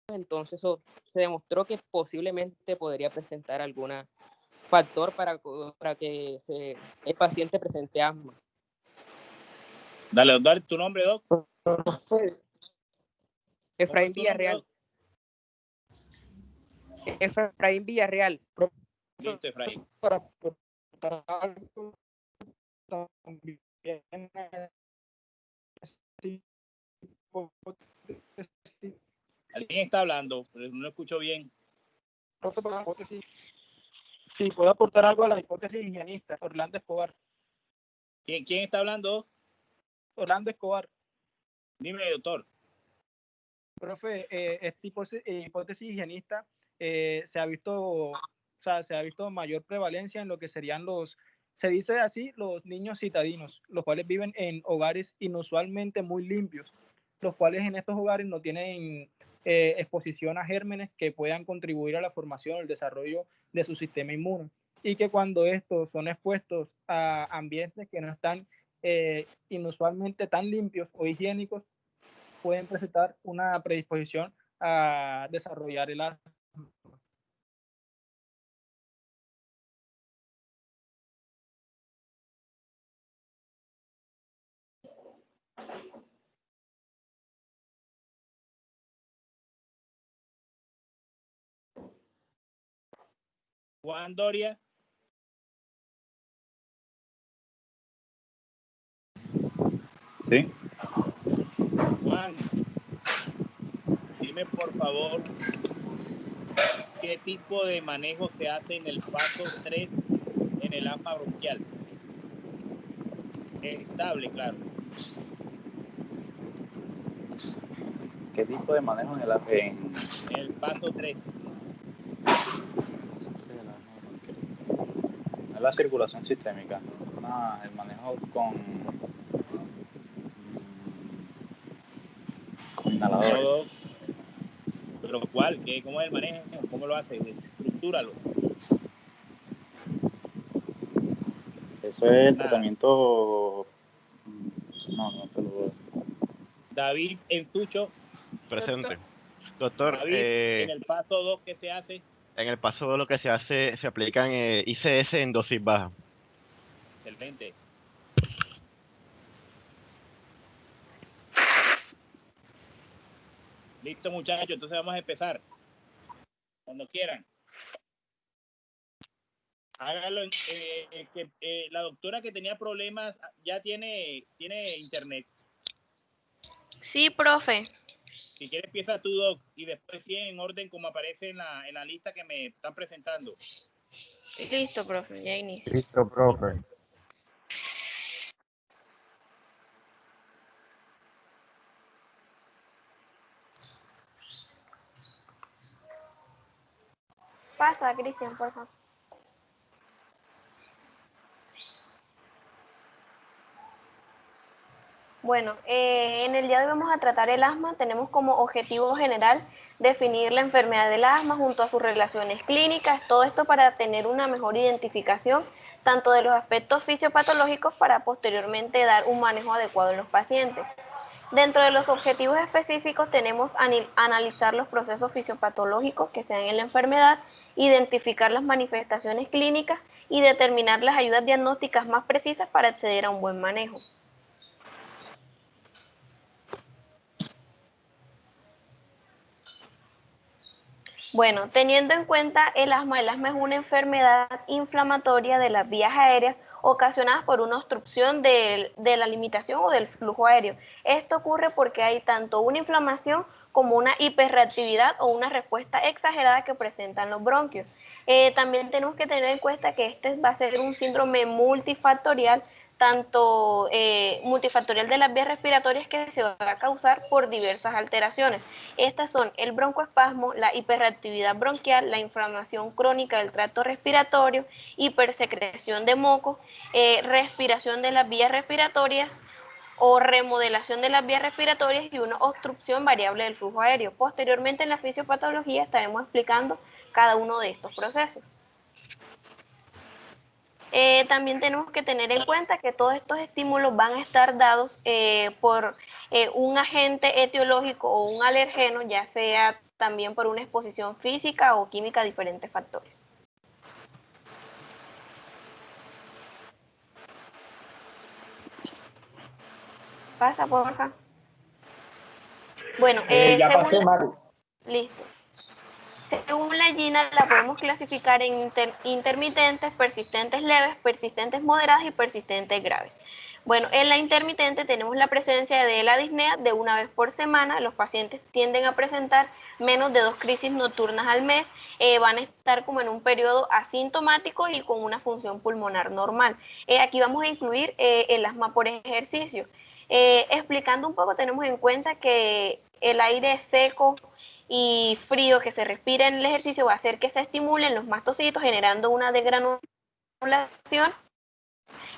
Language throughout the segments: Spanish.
entonces eso se demostró que posiblemente podría presentar algún factor para que el paciente presente asma. Dale, doctor, ¿tu nombre, doc? Efraín Villarreal. Efraín Villarreal. Listo, Efraín. Para aportar algo también ¿Alguien está hablando? Pero no lo escucho bien. Sí, puedo aportar algo a la hipótesis higienista. Orlando Escobar. ¿Quién está hablando? Orlando Escobar. Dime, doctor. Profe, esta hipótesis higienista se ha visto mayor prevalencia en lo que serían se dice así, los niños citadinos, los cuales viven en hogares inusualmente muy limpios, los cuales en estos hogares no tienen exposición a gérmenes que puedan contribuir a la formación o el desarrollo de su sistema inmune, y que cuando estos son expuestos a ambientes que no están inusualmente tan limpios o higiénicos, pueden presentar una predisposición a desarrollar el asma. Juan Doria. Sí. Juan, dime por favor qué tipo de manejo se hace en el paso 3 en el asma bronquial. Estable, claro. ¿Qué tipo de manejo en el paso 3? Es la circulación sistémica. El manejo con inhaladores. No, ¿pero cuál? ¿Cómo es el manejo? ¿Cómo lo hace? Estructúralo. Eso es el tratamiento. No te lo voy a decir. David Entucho. Presente. Doctor, David, en el paso 2, ¿qué se hace? En el paso 2 lo que se hace, se aplican ICS en dosis baja. Excelente. Listo, muchachos, entonces vamos a empezar. Cuando quieran. Hágalo. La doctora que tenía problemas ya tiene internet. Sí, profe. Si quieres empieza tú, doc, y después sí en orden como aparece en la lista que me están presentando. Listo, profe, ya inicio. Listo, profe. Pasa, Cristian, por favor. Bueno, en el día de hoy vamos a tratar el asma. Tenemos como objetivo general definir la enfermedad del asma junto a sus relaciones clínicas, todo esto para tener una mejor identificación tanto de los aspectos fisiopatológicos para posteriormente dar un manejo adecuado en los pacientes. Dentro de los objetivos específicos tenemos analizar los procesos fisiopatológicos que se dan en la enfermedad, identificar las manifestaciones clínicas y determinar las ayudas diagnósticas más precisas para acceder a un buen manejo. Bueno, teniendo en cuenta el asma es una enfermedad inflamatoria de las vías aéreas ocasionadas por una obstrucción de la limitación o del flujo aéreo. Esto ocurre porque hay tanto una inflamación como una hiperreactividad o una respuesta exagerada que presentan los bronquios. También tenemos que tener en cuenta que este va a ser un síndrome multifactorial, tanto multifactorial de las vías respiratorias, que se va a causar por diversas alteraciones. Estas son el broncoespasmo, la hiperreactividad bronquial, la inflamación crónica del tracto respiratorio, hipersecreción de moco, respiración de las vías respiratorias o remodelación de las vías respiratorias y una obstrucción variable del flujo aéreo. Posteriormente en la fisiopatología estaremos explicando cada uno de estos procesos. También tenemos que tener en cuenta que todos estos estímulos van a estar dados por un agente etiológico o un alergeno, ya sea también por una exposición física o química a diferentes factores. Pasa, porfa. Bueno, ya pasé, Mari. Listo. Según la GINA la podemos clasificar en intermitentes, persistentes leves, persistentes moderadas y persistentes graves. Bueno, en la intermitente tenemos la presencia de la disnea de una vez por semana. Los pacientes tienden a presentar menos de 2 crisis nocturnas al mes, van a estar como en un periodo asintomático y con una función pulmonar normal. Aquí vamos a incluir el asma por ejercicio. Explicando un poco, tenemos en cuenta que el aire seco y frío que se respira en el ejercicio va a hacer que se estimulen los mastocitos, generando una degranulación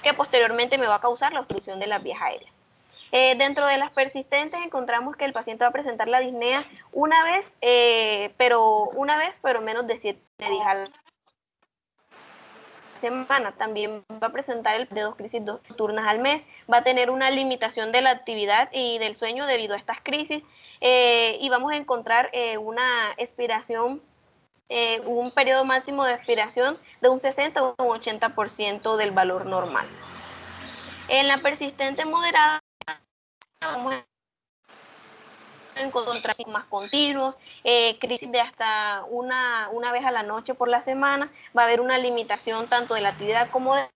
que posteriormente me va a causar la obstrucción de las vías aéreas. Dentro de las persistentes encontramos que el paciente va a presentar la disnea una vez, pero menos de 7 días a la semana. También va a presentar el de 2 crisis nocturnas al mes, va a tener una limitación de la actividad y del sueño debido a estas crisis, y vamos a encontrar una expiración, un periodo máximo de expiración de un 60 o un 80% del valor normal. En la persistente moderada vamos a encontrar más continuos, crisis de hasta una vez a la noche por la semana. Va a haber una limitación tanto de la actividad como del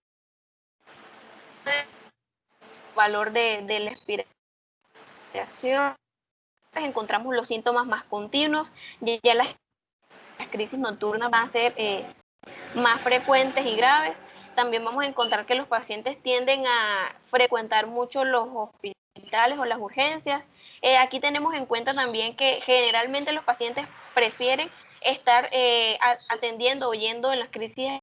valor de la expiración. Encontramos los síntomas más continuos, ya las crisis nocturnas van a ser más frecuentes y graves. También vamos a encontrar que los pacientes tienden a frecuentar mucho los hospitales o las urgencias. Aquí tenemos en cuenta también que generalmente los pacientes prefieren estar atendiendo o yendo en las crisis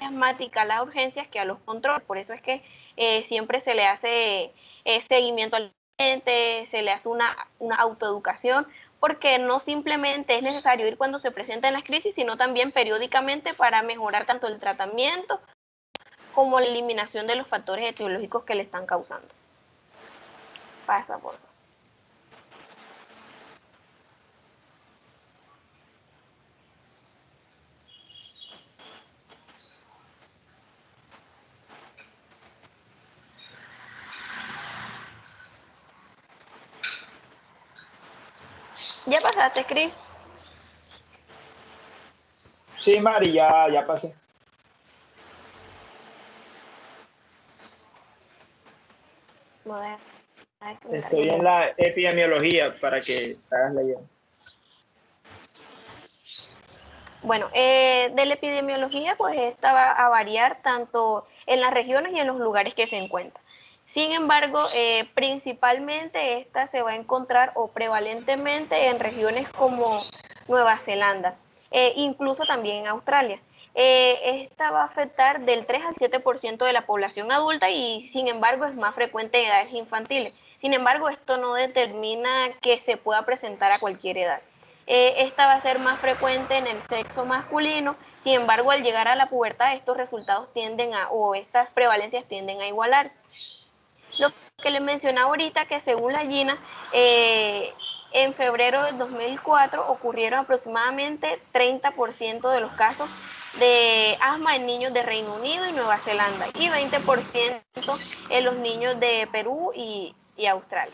asmáticas a las urgencias que a los controles. Por eso es que siempre se le hace seguimiento al paciente, se le hace una autoeducación, porque no simplemente es necesario ir cuando se presentan las crisis, sino también periódicamente para mejorar tanto el tratamiento como la eliminación de los factores etiológicos que le están causando. Pasa, por favor. ¿Ya pasaste, Cris? Sí, Mari, ya pasé. Estoy en la epidemiología para que hagas la idea. Bueno, de la epidemiología, pues esta va a variar tanto en las regiones y en los lugares que se encuentran. Sin embargo, principalmente esta se va a encontrar o prevalentemente en regiones como Nueva Zelanda, incluso también en Australia. Esta va a afectar del 3 al 7% de la población adulta y sin embargo es más frecuente en edades infantiles. Sin embargo, esto no determina que se pueda presentar a cualquier edad. Esta va a ser más frecuente en el sexo masculino. Sin embargo, al llegar a la pubertad, estos resultados estas prevalencias tienden a igualarse. Lo que les mencionaba ahorita, que según la GINA, en febrero de 2004 ocurrieron aproximadamente 30% de los casos de asma en niños de Reino Unido y Nueva Zelanda y 20% en los niños de Perú y Australia.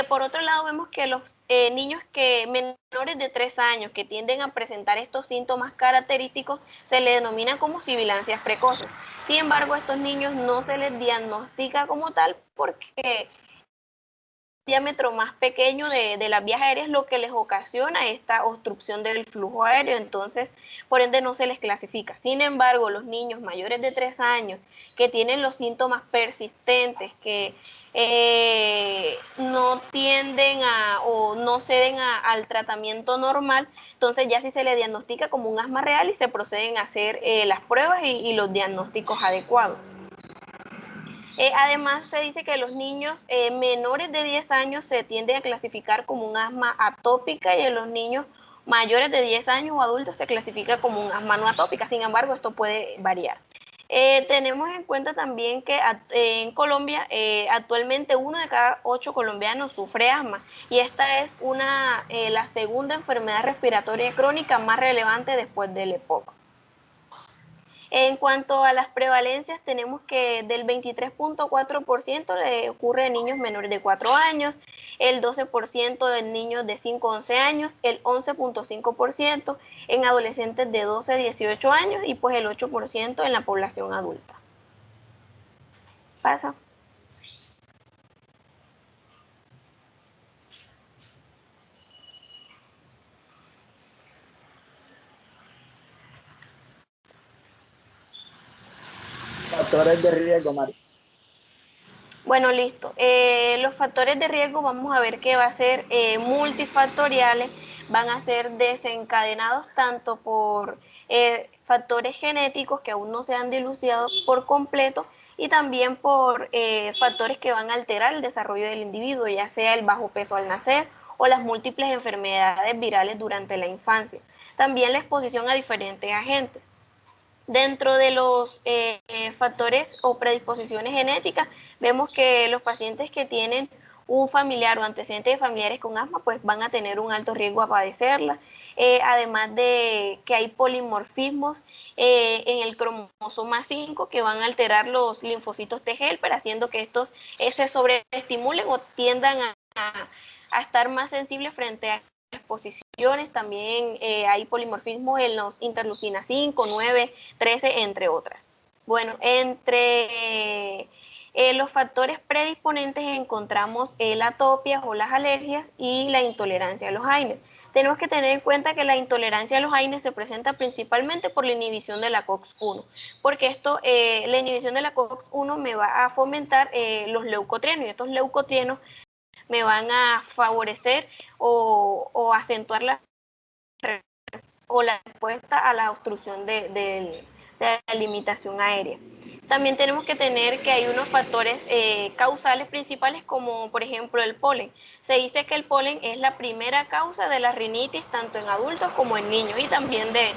Por otro lado, vemos que los niños menores de 3 años que tienden a presentar estos síntomas característicos se les denominan como sibilancias precoces. Sin embargo, a estos niños no se les diagnostica como tal porque diámetro más pequeño de las vías aéreas lo que les ocasiona esta obstrucción del flujo aéreo, entonces por ende no se les clasifica. Sin embargo, los niños mayores de 3 años que tienen los síntomas persistentes, que no tienden o no ceden al tratamiento normal, entonces ya sí se le diagnostica como un asma real y se proceden a hacer las pruebas y los diagnósticos adecuados. Además, se dice que los niños menores de 10 años se tienden a clasificar como un asma atópica y en los niños mayores de 10 años o adultos se clasifica como un asma no atópica. Sin embargo, esto puede variar. Tenemos en cuenta también que en Colombia actualmente 1 de cada 8 colombianos sufre asma, y esta es la segunda enfermedad respiratoria crónica más relevante después del EPOC. En cuanto a las prevalencias, tenemos que del 23.4% le ocurre en niños menores de 4 años, el 12% en niños de 5 a 11 años, el 11.5% en adolescentes de 12 a 18 años y pues el 8% en la población adulta. Pasa. Factores de riesgo, Mari. Bueno, listo. Los factores de riesgo vamos a ver que va a ser multifactoriales, van a ser desencadenados tanto por factores genéticos que aún no se han dilucidado por completo y también por factores que van a alterar el desarrollo del individuo, ya sea el bajo peso al nacer o las múltiples enfermedades virales durante la infancia. También la exposición a diferentes agentes. Dentro de los factores o predisposiciones genéticas, vemos que los pacientes que tienen un familiar o antecedentes de familiares con asma, pues van a tener un alto riesgo a padecerla. Además de que hay polimorfismos en el cromosoma 5 que van a alterar los linfocitos T helper, haciendo que estos se sobreestimulen o tiendan a estar más sensibles frente a exposiciones. También hay polimorfismo en los interleucina 5, 9, 13, entre otras. Bueno, entre los factores predisponentes encontramos la atopia o las alergias y la intolerancia a los AINES. Tenemos que tener en cuenta que la intolerancia a los AINES se presenta principalmente por la inhibición de la COX-1, porque la inhibición de la COX-1 me va a fomentar los leucotrienos, y estos leucotrienos me van a favorecer o acentuar la respuesta a la obstrucción de la limitación aérea. También tenemos que tener que hay unos factores causales principales, como por ejemplo el polen. Se dice que el polen es la primera causa de la rinitis tanto en adultos como en niños, y también de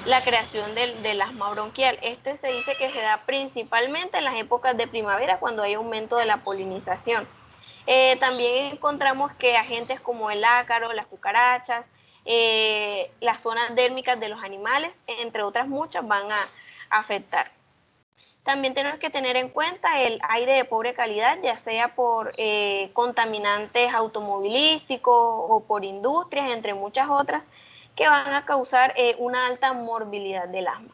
la creación del asma bronquial. Se dice que se da principalmente en las épocas de primavera, cuando hay aumento de la polinización. También encontramos que agentes como el ácaro, las cucarachas, las zonas dérmicas de los animales, entre otras muchas, van a afectar. También tenemos que tener en cuenta el aire de pobre calidad, ya sea por contaminantes automovilísticos o por industrias, entre muchas otras, que van a causar una alta morbilidad del asma.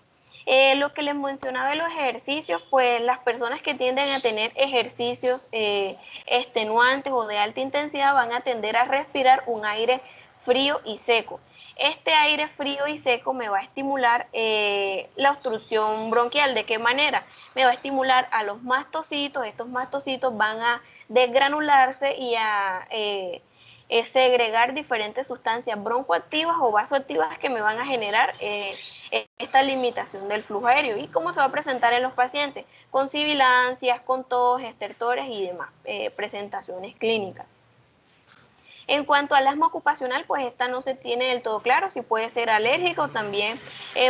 Lo que les mencionaba de los ejercicios, pues las personas que tienden a tener ejercicios extenuantes o de alta intensidad van a tender a respirar un aire frío y seco. Este aire frío y seco me va a estimular la obstrucción bronquial. ¿De qué manera? Me va a estimular a los mastocitos. Estos mastocitos van a desgranularse y a segregar diferentes sustancias broncoactivas o vasoactivas que me van a generar esta limitación del flujo aéreo. ¿Y cómo se va a presentar en los pacientes? Con sibilancias, con tos, estertores y demás presentaciones clínicas. En cuanto al asma ocupacional, pues esta no se tiene del todo claro si puede ser alérgico, también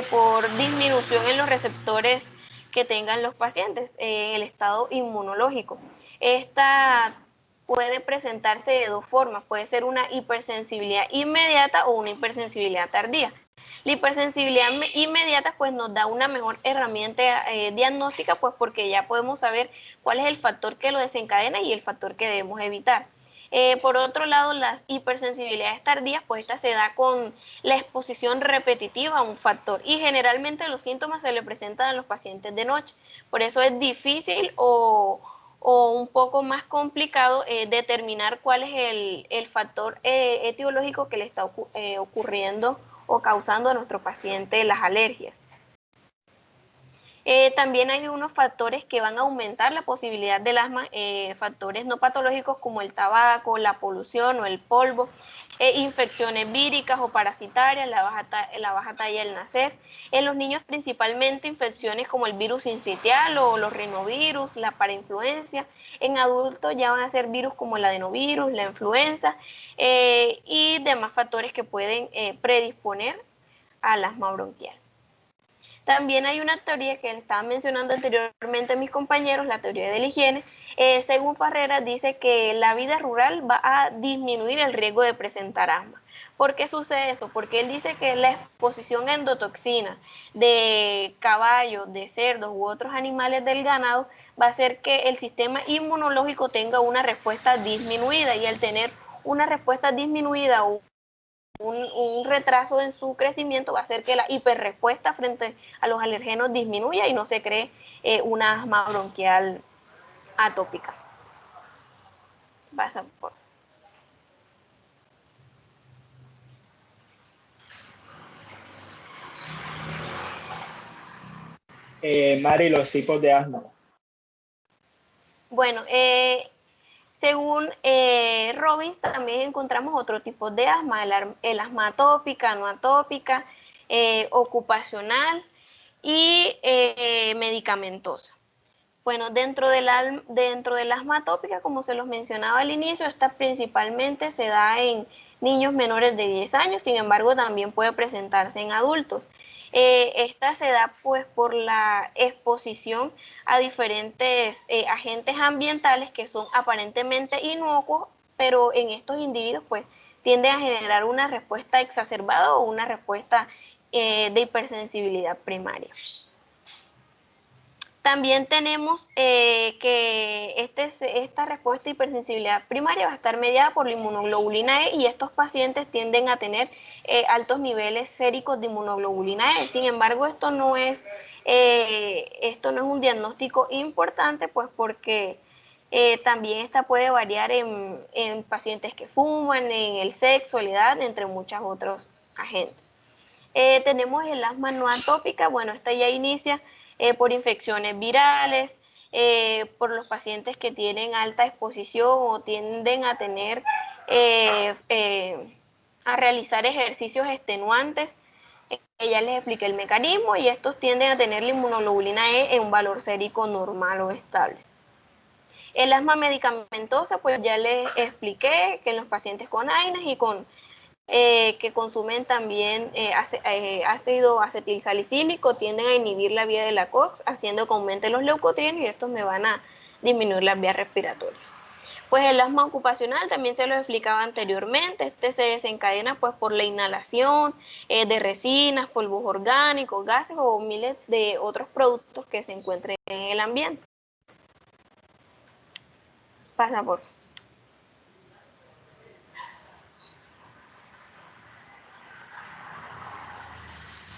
por disminución en los receptores que tengan los pacientes, en el estado inmunológico. Esta puede presentarse de dos formas, puede ser una hipersensibilidad inmediata o una hipersensibilidad tardía. La hipersensibilidad inmediata pues nos da una mejor herramienta diagnóstica, pues porque ya podemos saber cuál es el factor que lo desencadena y el factor que debemos evitar. Por otro lado, las hipersensibilidades tardías, pues esta se da con la exposición repetitiva a un factor, y generalmente los síntomas se le presentan a los pacientes de noche. Por eso es difícil o un poco más complicado determinar cuál es el factor etiológico que le está ocurriendo o causando a nuestro paciente las alergias. También hay unos factores que van a aumentar la posibilidad del asma, factores no patológicos como el tabaco, la polución o el polvo. infecciones víricas o parasitarias, la baja talla al nacer. En los niños principalmente infecciones como el virus sincitial o los rinovirus, la parainfluencia. En adultos ya van a ser virus como el adenovirus, la influenza y demás factores que pueden predisponer al asma bronquial. También hay una teoría que estaban mencionando anteriormente mis compañeros, la teoría de la higiene. Según Farreras, dice que la vida rural va a disminuir el riesgo de presentar asma. ¿Por qué sucede eso? Porque él dice que la exposición a endotoxina de caballos, de cerdos u otros animales del ganado va a hacer que el sistema inmunológico tenga una respuesta disminuida, y al tener una respuesta disminuida o un retraso en su crecimiento va a hacer que la hiperrespuesta frente a los alergenos disminuya y no se cree una asma bronquial atópica. Pasa por. Mari, los tipos de asma. Bueno, según Robbins, también encontramos otro tipo de asma, el asma atópica, no atópica, ocupacional y medicamentosa. Bueno, dentro del asma atópica, como se los mencionaba al inicio, esta principalmente se da en niños menores de 10 años, sin embargo también puede presentarse en adultos. Esta se da pues por la exposición a diferentes agentes ambientales que son aparentemente inocuos, pero en estos individuos pues tienden a generar una respuesta exacerbada o una respuesta de hipersensibilidad primaria. También tenemos que esta respuesta de hipersensibilidad primaria va a estar mediada por la inmunoglobulina E, y estos pacientes tienden a tener altos niveles séricos de inmunoglobulina E. Sin embargo, esto no es un diagnóstico importante, pues porque también esta puede variar en pacientes que fuman, en el sexo, la edad, entre muchos otros agentes. Tenemos el asma no atópica. Bueno, esta ya inicia por infecciones virales, por los pacientes que tienen alta exposición o tienden a tener, a realizar ejercicios extenuantes. Ya les expliqué el mecanismo, y estos tienden a tener la inmunoglobulina E en un valor sérico normal o estable. El asma medicamentosa, pues ya les expliqué que en los pacientes con AINES y con que consumen también ácido acetilsalicílico tienden a inhibir la vía de la COX, haciendo que aumente los leucotrienos, y estos me van a disminuir las vías respiratorias. Pues el asma ocupacional también se lo explicaba anteriormente. Este se desencadena pues por la inhalación de resinas, polvos orgánicos, gases o miles de otros productos que se encuentren en el ambiente. Pasa por.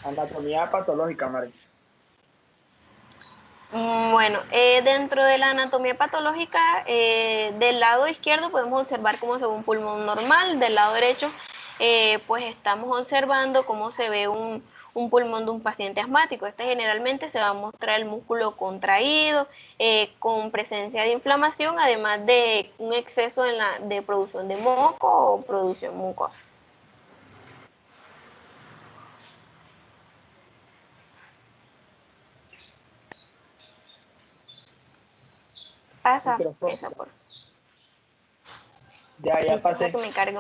Anatomía patológica, Mari. Bueno, dentro de la anatomía patológica, del lado izquierdo podemos observar cómo se ve un pulmón normal. Del lado derecho, pues estamos observando cómo se ve un pulmón de un paciente asmático. Este generalmente se va a mostrar el músculo contraído, con presencia de inflamación, además de un exceso de producción de moco o producción mucosa. Pasa esa por. Ya pasé. Que me cargue.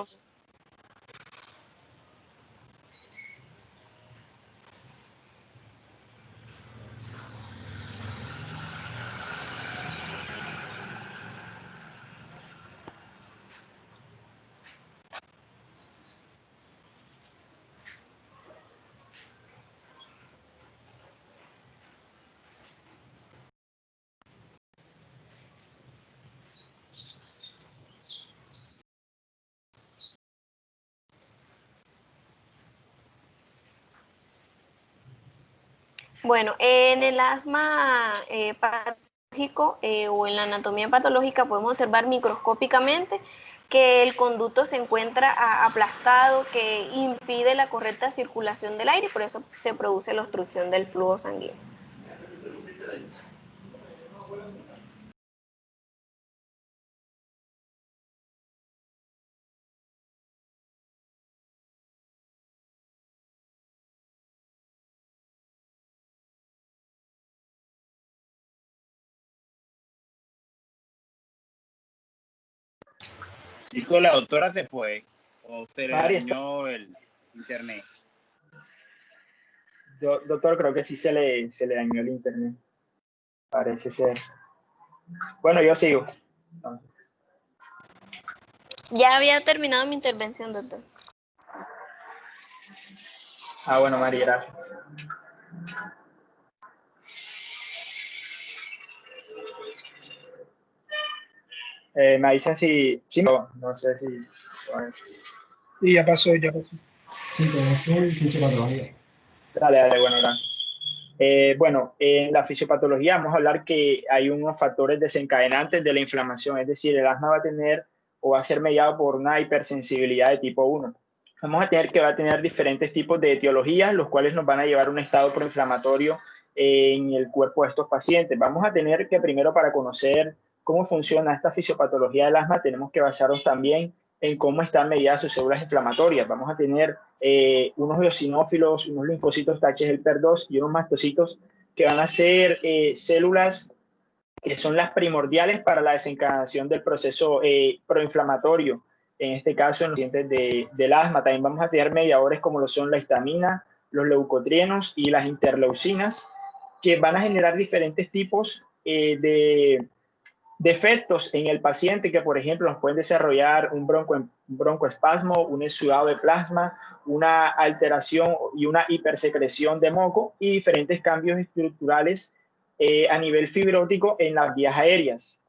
Bueno, en el asma patológico o en la anatomía patológica podemos observar microscópicamente que el conducto se encuentra aplastado, que impide la correcta circulación del aire, y por eso se produce la obstrucción del flujo sanguíneo. Chicos, la doctora se fue o se le Mari, dañó el internet. Doctor, creo que sí se le dañó el internet. Parece ser. Bueno, yo sigo. Ya había terminado mi intervención, doctor. Ah, bueno, Mari, gracias. Me dicen si no sé si. Sí, ya pasó, ya pasó. Sí, con esto y fisiopatología. Dale, bueno, gracias. Bueno, en la fisiopatología vamos a hablar que hay unos factores desencadenantes de la inflamación, es decir, el asma va a tener o va a ser mediado por una hipersensibilidad de tipo 1. Vamos a tener que va a tener diferentes tipos de etiologías, los cuales nos van a llevar a un estado proinflamatorio en el cuerpo de estos pacientes. Vamos a tener que primero, para conocer cómo funciona esta fisiopatología del asma, tenemos que basarnos también en cómo están mediadas sus células inflamatorias. Vamos a tener unos eosinófilos, unos linfocitos TH-helper2 y unos mastocitos que van a ser células que son las primordiales para la desencadenación del proceso proinflamatorio, en este caso en los pacientes del asma. También vamos a tener mediadores como lo son la histamina, los leucotrienos y las interleucinas, que van a generar diferentes tipos de defectos en el paciente, que por ejemplo nos pueden desarrollar un broncoespasmo, un exudado de plasma, una alteración y una hipersecreción de moco y diferentes cambios estructurales a nivel fibrótico en las vías aéreas.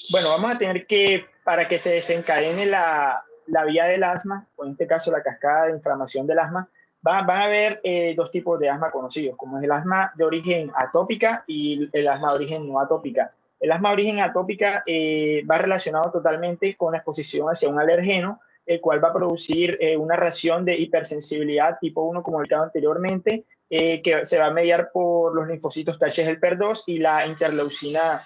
Bueno, vamos a tener que, para que se desencadene la vía del asma, o en este caso la cascada de inflamación del asma, van a haber dos tipos de asma conocidos, como es el asma de origen atópica y el asma de origen no atópica. El asma de origen atópica va relacionado totalmente con la exposición hacia un alergeno, el cual va a producir una reacción de hipersensibilidad tipo 1, como indicado anteriormente, que se va a mediar por los linfocitos TH-helper2 y la interleucina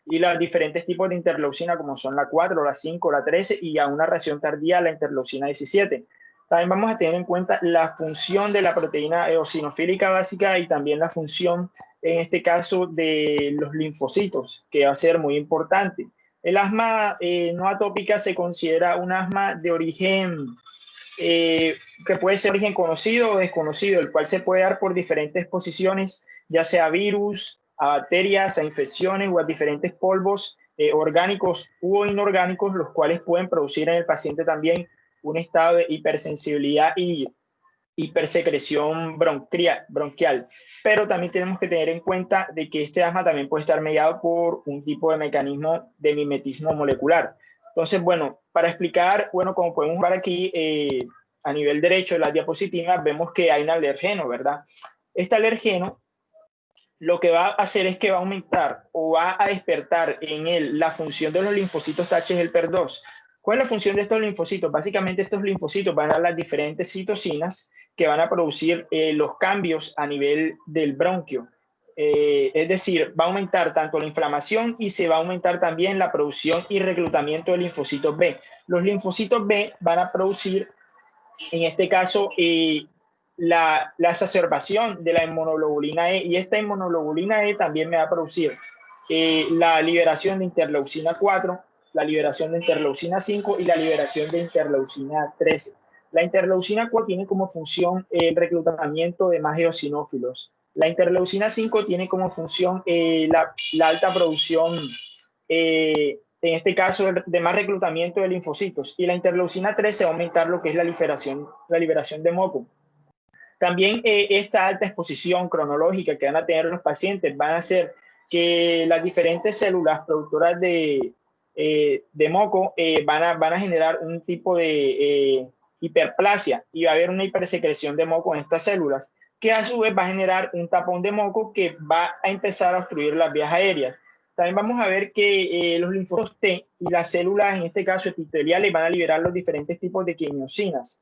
y los diferentes tipos de interleucina, como son la 4, la 5, la 13 y a una reacción tardía la interleucina 17. También vamos a tener en cuenta la función de la proteína eosinofílica básica y también la función, en este caso, de los linfocitos, que va a ser muy importante. El asma no atópica se considera un asma de origen que puede ser de origen conocido o desconocido, el cual se puede dar por diferentes posiciones, ya sea virus, a bacterias, a infecciones o a diferentes polvos orgánicos u inorgánicos, los cuales pueden producir en el paciente también un estado de hipersensibilidad y hipersecreción bronquial. Pero también tenemos que tener en cuenta de que este asma también puede estar mediado por un tipo de mecanismo de mimetismo molecular. Entonces, bueno, para explicar, bueno, como podemos ver aquí a nivel derecho de las diapositivas, vemos que hay un alergeno, ¿verdad? Este alergeno lo que va a hacer es que va a aumentar o va a despertar en él la función de los linfocitos TH-helper2. ¿Cuál es la función de estos linfocitos? Básicamente estos linfocitos van a dar las diferentes citocinas que van a producir los cambios a nivel del bronquio. Es decir, va a aumentar tanto la inflamación y se va a aumentar también la producción y reclutamiento de linfocitos B. Los linfocitos B van a producir, en este caso, la exacerbación de la inmunoglobulina E, y esta inmunoglobulina E también me va a producir la liberación de interleucina 4, la liberación de interleucina 5 y la liberación de interleucina 13. La interleucina 4 tiene como función el reclutamiento de más eosinófilos. La interleucina 5 tiene como función la alta producción, en este caso, de más reclutamiento de linfocitos. Y la interleucina 13 va a aumentar lo que es la liberación de moco. También esta alta exposición cronológica que van a tener los pacientes van a hacer que las diferentes células productoras de moco van a generar un tipo de hiperplasia, y va a haber una hipersecreción de moco en estas células, que a su vez va a generar un tapón de moco que va a empezar a obstruir las vías aéreas. También vamos a ver que los linfocitos T y las células, en este caso epiteliales, van a liberar los diferentes tipos de quimiosinas.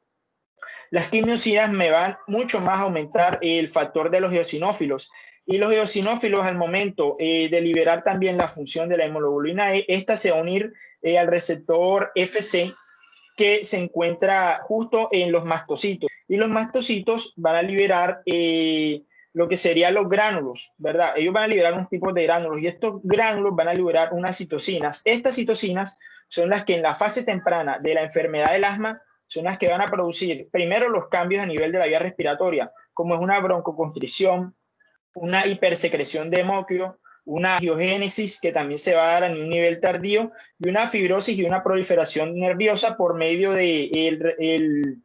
Las quimiosinas me van mucho más a aumentar el factor de los eosinófilos, y los eosinófilos, al momento de liberar también la función de la hemoglobina E, esta se va a unir al receptor FC, que se encuentra justo en los mastocitos, y los mastocitos van a liberar lo que serían los gránulos, ¿verdad? Ellos van a liberar unos tipos de gránulos y estos gránulos van a liberar unas citocinas. Estas citocinas son las que en la fase temprana de la enfermedad del asma son las que van a producir primero los cambios a nivel de la vía respiratoria, como es una broncoconstricción, una hipersecreción de hemoglobina, una angiogénesis que también se va a dar a un nivel tardío y una fibrosis y una proliferación nerviosa por medio de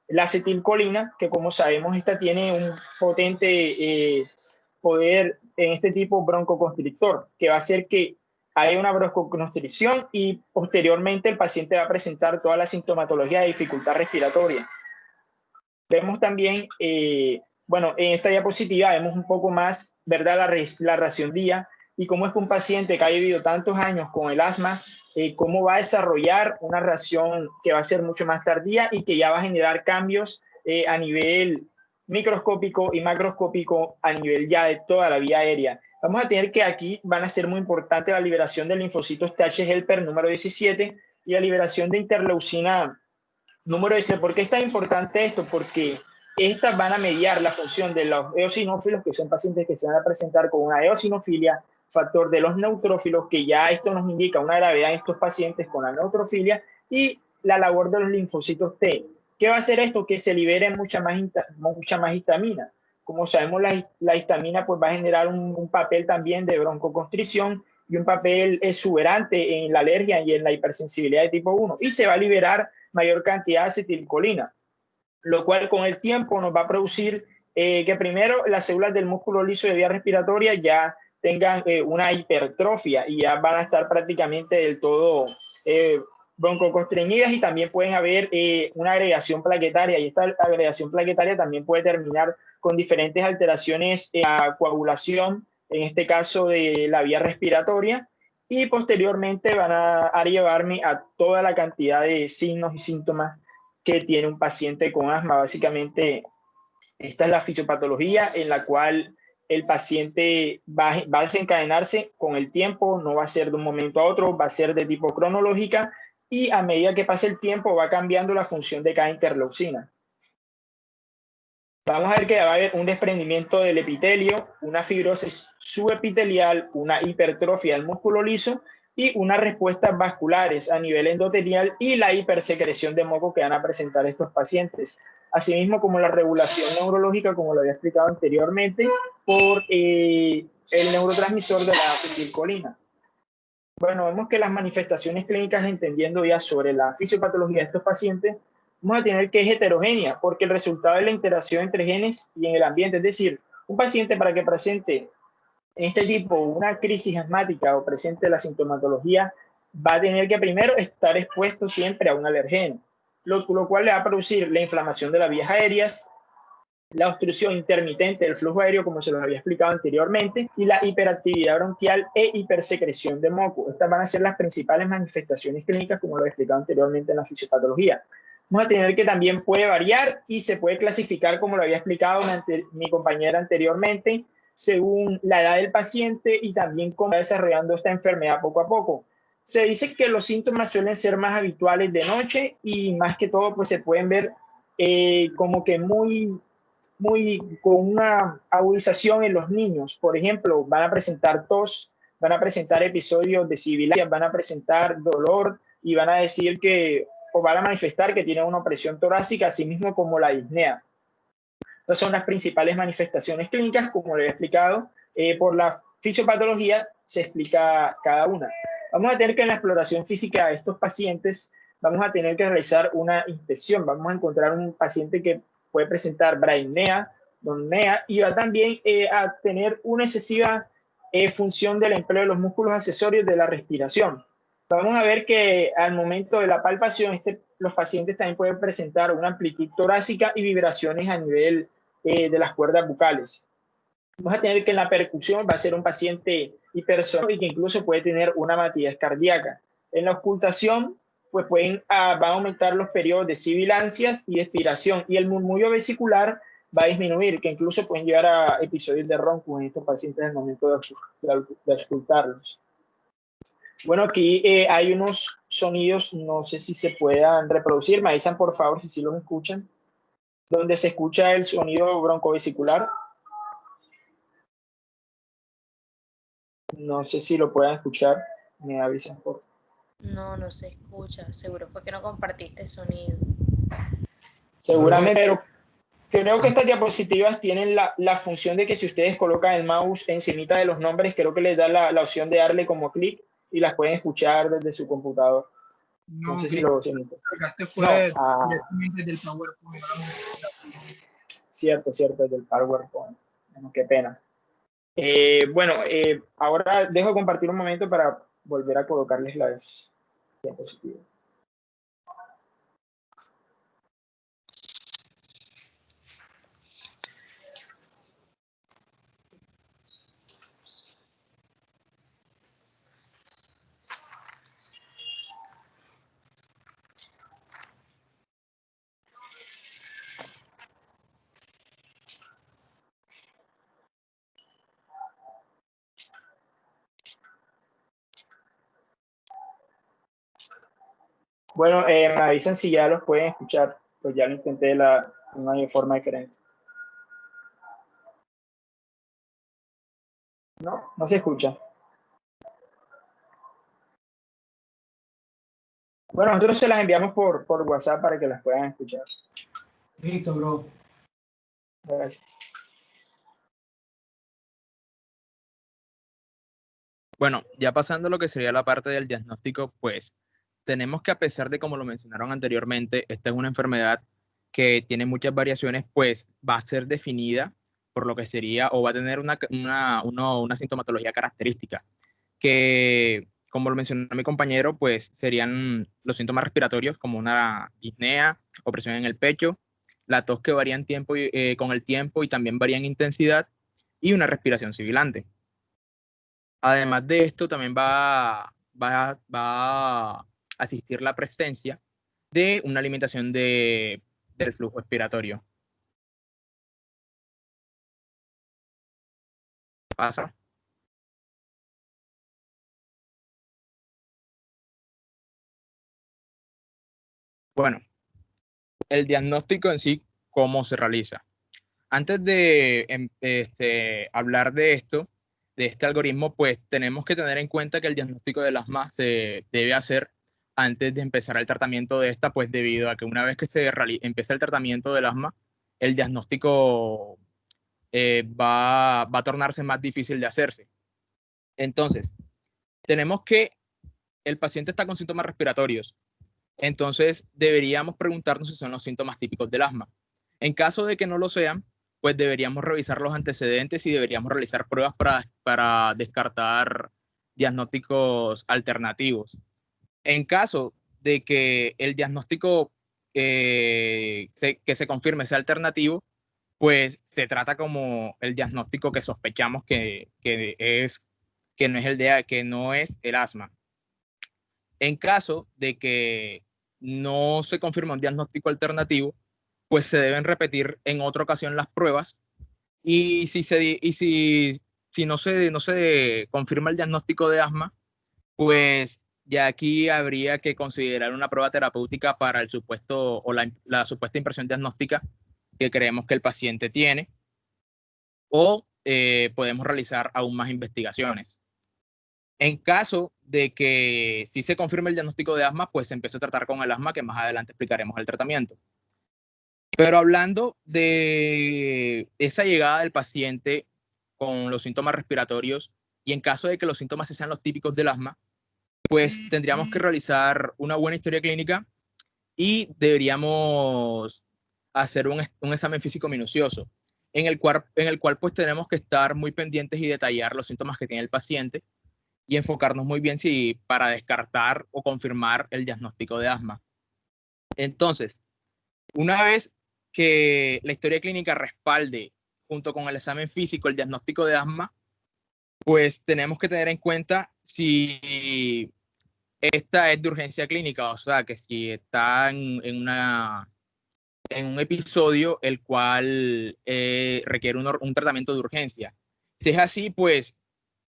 la acetilcolina, que como sabemos esta tiene un potente poder en este tipo broncoconstrictor, que va a hacer que haya una broncoconstricción y posteriormente el paciente va a presentar toda la sintomatología de dificultad respiratoria. Vemos también, bueno, en esta diapositiva vemos un poco más, ¿verdad?, la ración día y cómo es que un paciente que ha vivido tantos años con el asma, cómo va a desarrollar una ración que va a ser mucho más tardía y que ya va a generar cambios a nivel microscópico y macroscópico a nivel ya de toda la vía aérea. Vamos a tener que aquí van a ser muy importante la liberación de linfocitos TH-helper número 17 y la liberación de interleucina número 17. ¿Por qué es tan importante esto? Porque estas van a mediar la función de los eosinófilos, que son pacientes que se van a presentar con una eosinofilia, factor de los neutrófilos, que ya esto nos indica una gravedad en estos pacientes con la neutrofilia, y la labor de los linfocitos T. ¿Qué va a hacer esto? Que se libere mucha más histamina. Como sabemos, la histamina pues, va a generar un papel también de broncoconstricción y un papel exuberante en la alergia y en la hipersensibilidad de tipo 1. Y se va a liberar mayor cantidad de acetilcolina, lo cual con el tiempo nos va a producir que primero las células del músculo liso de vía respiratoria ya tengan una hipertrofia y ya van a estar prácticamente del todo broncoconstreñidas y también pueden haber una agregación plaquetaria y esta agregación plaquetaria también puede terminar con diferentes alteraciones en la coagulación, en este caso de la vía respiratoria, y posteriormente van a llevarme a toda la cantidad de signos y síntomas que tiene un paciente con asma. Básicamente, esta es la fisiopatología en la cual el paciente va a desencadenarse con el tiempo, no va a ser de un momento a otro, va a ser de tipo cronológica y a medida que pase el tiempo va cambiando la función de cada interleucina. Vamos a ver que va a haber un desprendimiento del epitelio, una fibrosis subepitelial, una hipertrofia del músculo liso y unas respuestas vasculares a nivel endotelial y la hipersecreción de moco que van a presentar estos pacientes. Asimismo como la regulación neurológica, como lo había explicado anteriormente, por el neurotransmisor de la acetilcolina. Bueno, vemos que las manifestaciones clínicas, entendiendo ya sobre la fisiopatología de estos pacientes, vamos a tener que es heterogénea, porque el resultado de la interacción entre genes y en el ambiente, es decir, un paciente para que presente en este tipo una crisis asmática o presente la sintomatología, va a tener que primero estar expuesto siempre a un alergeno, lo cual le va a producir la inflamación de las vías aéreas, la obstrucción intermitente del flujo aéreo, como se los había explicado anteriormente, y la hiperactividad bronquial e hipersecreción de moco. Estas van a ser las principales manifestaciones clínicas, como lo he explicado anteriormente en la fisiopatología. Vamos a tener que también puede variar y se puede clasificar, como lo había explicado mi compañera anteriormente, según la edad del paciente y también cómo va desarrollando esta enfermedad poco a poco. Se dice que los síntomas suelen ser más habituales de noche y más que todo pues se pueden ver como que muy con una agudización en los niños. Por ejemplo, van a presentar tos, van a presentar episodios de sibilancias, van a presentar dolor y van a decir que, o van a manifestar que tienen una opresión torácica, así mismo como la disnea. Estas son las principales manifestaciones clínicas, como les he explicado. Por la fisiopatología se explica cada una. Vamos a tener que en la exploración física de estos pacientes, vamos a tener que realizar una inspección. Vamos a encontrar un paciente que puede presentar bradypnea, donea y va también a tener una excesiva función del empleo de los músculos accesorios de la respiración. Vamos a ver que al momento de la palpación, los pacientes también pueden presentar una amplitud torácica y vibraciones a nivel de las cuerdas bucales. Vamos a tener que en la percusión va a ser un paciente hipersónico y que incluso puede tener una matidez cardíaca. En la ocultación, pues van a aumentar los periodos de sibilancias y de expiración y el murmullo vesicular va a disminuir, que incluso pueden llegar a episodios de ronco en estos pacientes al momento de auscultarlos. Bueno, aquí hay unos sonidos, no sé si se puedan reproducir, me avisan por favor si sí los escuchan, donde se escucha el sonido broncovesicular. No sé si lo puedan escuchar, me avisan por favor. No se escucha. Seguro fue que no compartiste sonido. Seguramente, pero creo que estas diapositivas tienen la función de que si ustedes colocan el mouse encimita de los nombres, creo que les da la opción de darle como clic y las pueden escuchar desde su computador. No sé si lo cargaste fue no, directamente del PowerPoint. Cierto, del PowerPoint. Bueno, qué pena. Ahora dejo de compartir un momento para volver a colocarles las diapositivas. Bueno, me avisan si ya los pueden escuchar, pues ya lo intenté de una forma diferente. No se escucha. Bueno, nosotros se las enviamos por WhatsApp para que las puedan escuchar. Listo, bro. Gracias. Bueno, ya pasando a lo que sería la parte del diagnóstico, pues tenemos que, a pesar de, como lo mencionaron anteriormente, esta es una enfermedad que tiene muchas variaciones, pues va a ser definida por lo que sería, o va a tener una sintomatología característica, que, como lo mencionó mi compañero, pues serían los síntomas respiratorios, como una disnea, opresión en el pecho, la tos que varía con el tiempo y también varía en intensidad, y una respiración sibilante. Además de esto, también va a asistir la presencia de una alimentación del flujo expiratorio. ¿Pasa? Bueno, el diagnóstico en sí, ¿cómo se realiza? Antes de hablar de esto, de este algoritmo, pues tenemos que tener en cuenta que el diagnóstico del asma se debe hacer antes de empezar el tratamiento de esta, pues debido a que una vez que empieza el tratamiento del asma, el diagnóstico va a tornarse más difícil de hacerse. Entonces, tenemos que el paciente está con síntomas respiratorios, entonces deberíamos preguntarnos si son los síntomas típicos del asma. En caso de que no lo sean, pues deberíamos revisar los antecedentes y deberíamos realizar pruebas para descartar diagnósticos alternativos. En caso de que el diagnóstico que se confirme sea alternativo, pues se trata como el diagnóstico que sospechamos que no es el asma. En caso de que no se confirme un diagnóstico alternativo, pues se deben repetir en otra ocasión las pruebas, y si no se confirma el diagnóstico de asma, pues ya aquí habría que considerar una prueba terapéutica para el supuesto o la supuesta impresión diagnóstica que creemos que el paciente tiene, o podemos realizar aún más investigaciones. En caso de que sí se confirme el diagnóstico de asma, pues se empieza a tratar con el asma, que más adelante explicaremos el tratamiento. Pero hablando de esa llegada del paciente con los síntomas respiratorios, y en caso de que los síntomas sean los típicos del asma, pues tendríamos que realizar una buena historia clínica y deberíamos hacer un examen físico minucioso, en el cual pues tenemos que estar muy pendientes y detallar los síntomas que tiene el paciente y enfocarnos muy bien para descartar o confirmar el diagnóstico de asma. Entonces, una vez que la historia clínica respalde junto con el examen físico el diagnóstico de asma, pues tenemos que tener en cuenta si esta es de urgencia clínica, o sea, que si está en un episodio el cual requiere un tratamiento de urgencia. Si es así, pues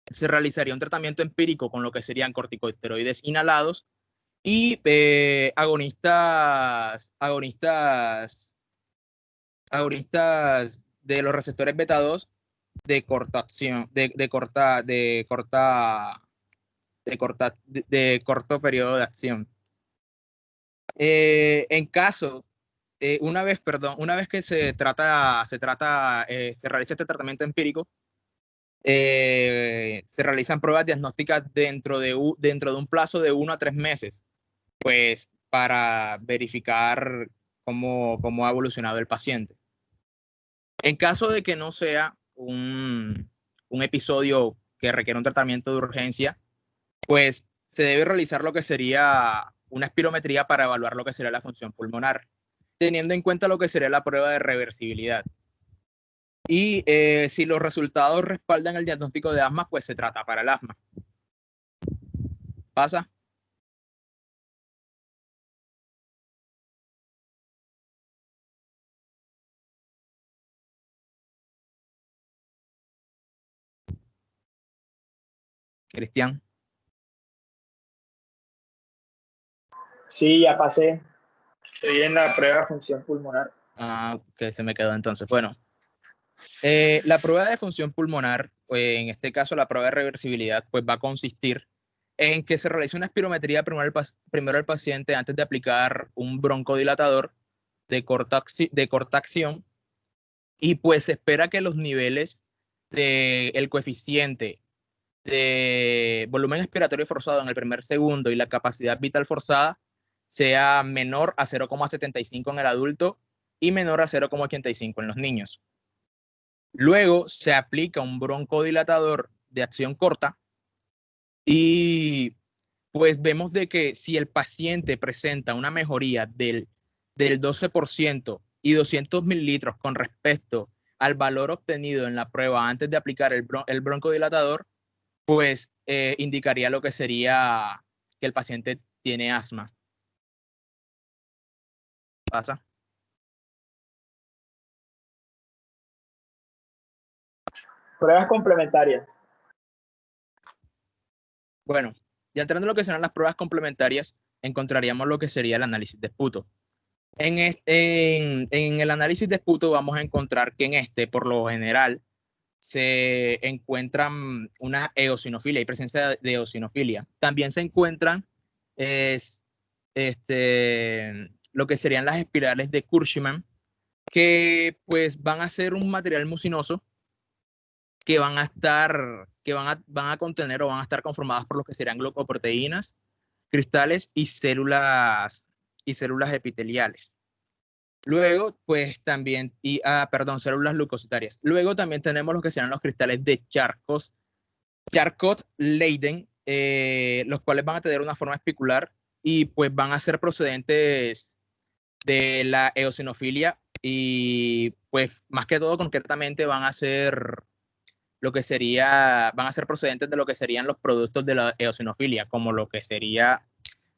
se realizaría un tratamiento empírico con lo que serían corticosteroides inhalados y agonistas de los receptores beta 2 de corta acción, de corto periodo de acción. En caso, una vez que se realiza este tratamiento empírico, se realizan pruebas diagnósticas dentro de un plazo de 1 a 3 meses, pues para verificar cómo ha evolucionado el paciente. En caso de que no sea un episodio que requiere un tratamiento de urgencia, pues se debe realizar lo que sería una espirometría para evaluar lo que sería la función pulmonar, teniendo en cuenta lo que sería la prueba de reversibilidad. Y si los resultados respaldan el diagnóstico de asma, pues se trata para el asma. ¿Pasa? Cristian. Sí, ya pasé. Estoy en la prueba de función pulmonar. Ah, que se me quedó entonces. Bueno, la prueba de función pulmonar, en este caso la prueba de reversibilidad, pues va a consistir en que se realice una espirometría primero al paciente antes de aplicar un broncodilatador de corta acción, y pues se espera que los niveles del coeficiente de volumen expiratorio forzado en el primer segundo y la capacidad vital forzada sea menor a 0,75 en el adulto y menor a 0,85 en los niños. Luego se aplica un broncodilatador de acción corta y pues vemos de que si el paciente presenta una mejoría del 12% y 200 mililitros con respecto al valor obtenido en la prueba antes de aplicar el broncodilatador, pues indicaría lo que sería que el paciente tiene asma. ¿Pasa? Pruebas complementarias. Bueno, ya entrando en lo que serán las pruebas complementarias, encontraríamos lo que sería el análisis de esputo. En el análisis de esputo vamos a encontrar que en este, por lo general, se encuentran una eosinofilia y presencia de eosinofilia. También se encuentran lo que serían las espirales de Curshman, que pues van a ser un material mucinoso que van a contener o van a estar conformadas por lo que serían glucoproteínas, cristales y células epiteliales. Luego, pues también, células leucocitarias. Luego también tenemos lo que serán los cristales de Charcot-Leyden, los cuales van a tener una forma especular y pues van a ser procedentes de la eosinofilia y pues más que todo concretamente van a ser procedentes de lo que serían los productos de la eosinofilia, como lo que sería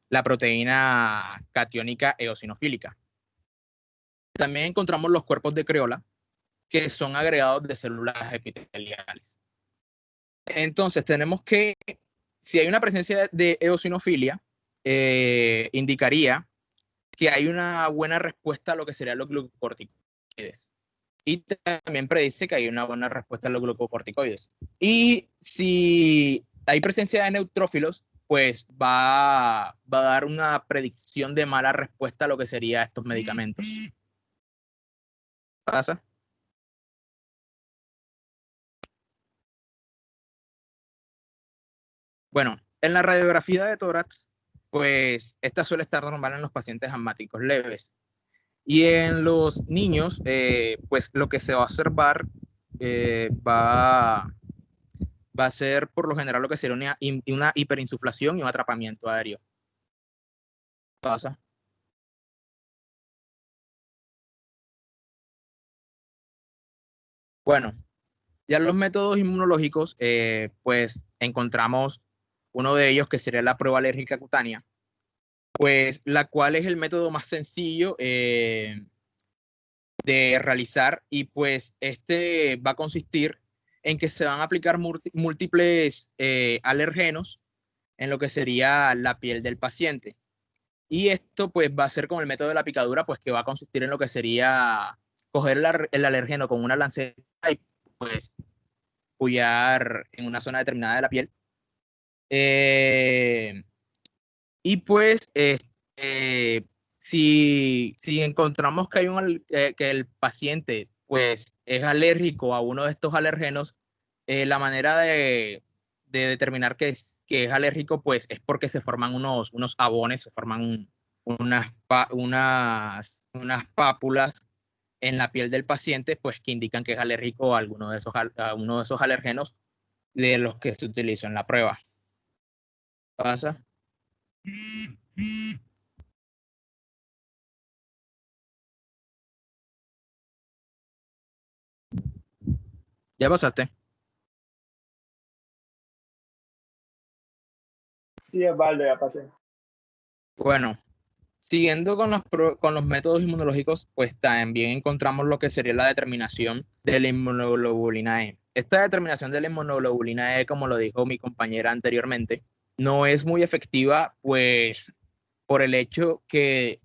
la proteína catiónica eosinofílica. También encontramos los cuerpos de Criolla, que son agregados de células epiteliales. Entonces, tenemos que, si hay una presencia de eosinofilia, indicaría que hay una buena respuesta a lo que serían los glucocorticoides. Y también predice que hay una buena respuesta a los glucocorticoides. Y si hay presencia de neutrófilos, pues va a dar una predicción de mala respuesta a lo que serían estos medicamentos. ¿Pasa? Bueno, en la radiografía de tórax, pues esta suele estar normal en los pacientes asmáticos leves. Y en los niños, pues lo que se va a observar va a ser por lo general lo que sería una hiperinsuflación y un atrapamiento aéreo. ¿Pasa? Bueno, ya los métodos inmunológicos, pues encontramos uno de ellos que sería la prueba alérgica cutánea, pues la cual es el método más sencillo de realizar y pues este va a consistir en que se van a aplicar múltiples alergenos en lo que sería la piel del paciente. Y esto pues va a ser con el método de la picadura, pues que va a consistir en lo que sería coger el alérgeno con una lanceta y pues pullar en una zona determinada de la piel. Y pues, si encontramos que que el paciente pues, es alérgico a uno de estos alergenos, la manera de determinar que es alérgico pues, es porque se forman unos abones, se forman unas pápulas en la piel del paciente pues, que indican que es alérgico a uno de esos alergenos de los que se utilizó en la prueba. ¿Pasa? ¿Ya pasaste? Sí, Osvaldo, ya pasé. Bueno, siguiendo con los métodos inmunológicos, pues también encontramos lo que sería la determinación de la inmunoglobulina E. Esta determinación de la inmunoglobulina E, como lo dijo mi compañera anteriormente, no es muy efectiva, pues por el hecho que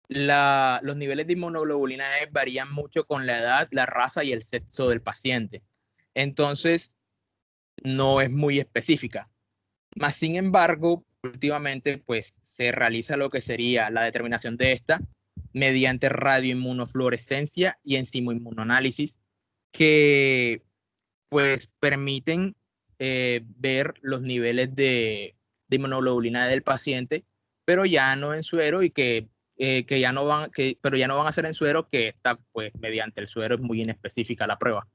los niveles de inmunoglobulina E varían mucho con la edad, la raza y el sexo del paciente. Entonces, no es muy específica. Más sin embargo, últimamente pues se realiza lo que sería la determinación de esta mediante radioinmunofluorescencia y enzimoinmunoanálisis que pues permiten ver los niveles de inmunoglobulina del paciente, pero ya no en suero y pero ya no van a ser en suero, que esta pues mediante el suero es muy inespecífica la prueba.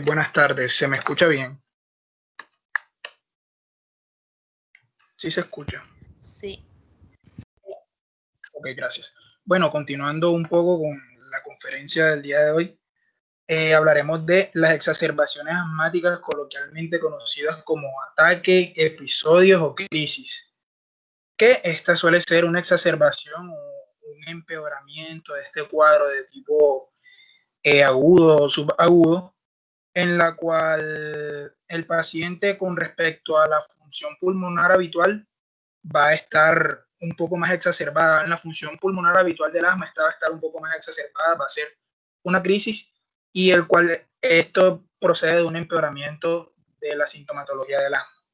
Buenas tardes, ¿se me escucha bien? Sí se escucha. Sí. Ok, gracias. Bueno, continuando un poco con la conferencia del día de hoy, hablaremos de las exacerbaciones asmáticas, coloquialmente conocidas como ataque, episodios o crisis. Que esta suele ser una exacerbación o un empeoramiento de este cuadro de tipo agudo o subagudo, en la cual el paciente con respecto a la función pulmonar habitual va a estar un poco más exacerbada. En la función pulmonar habitual del asma va a estar un poco más exacerbada, va a ser una crisis, y el cual esto procede de un empeoramiento de la sintomatología del asma.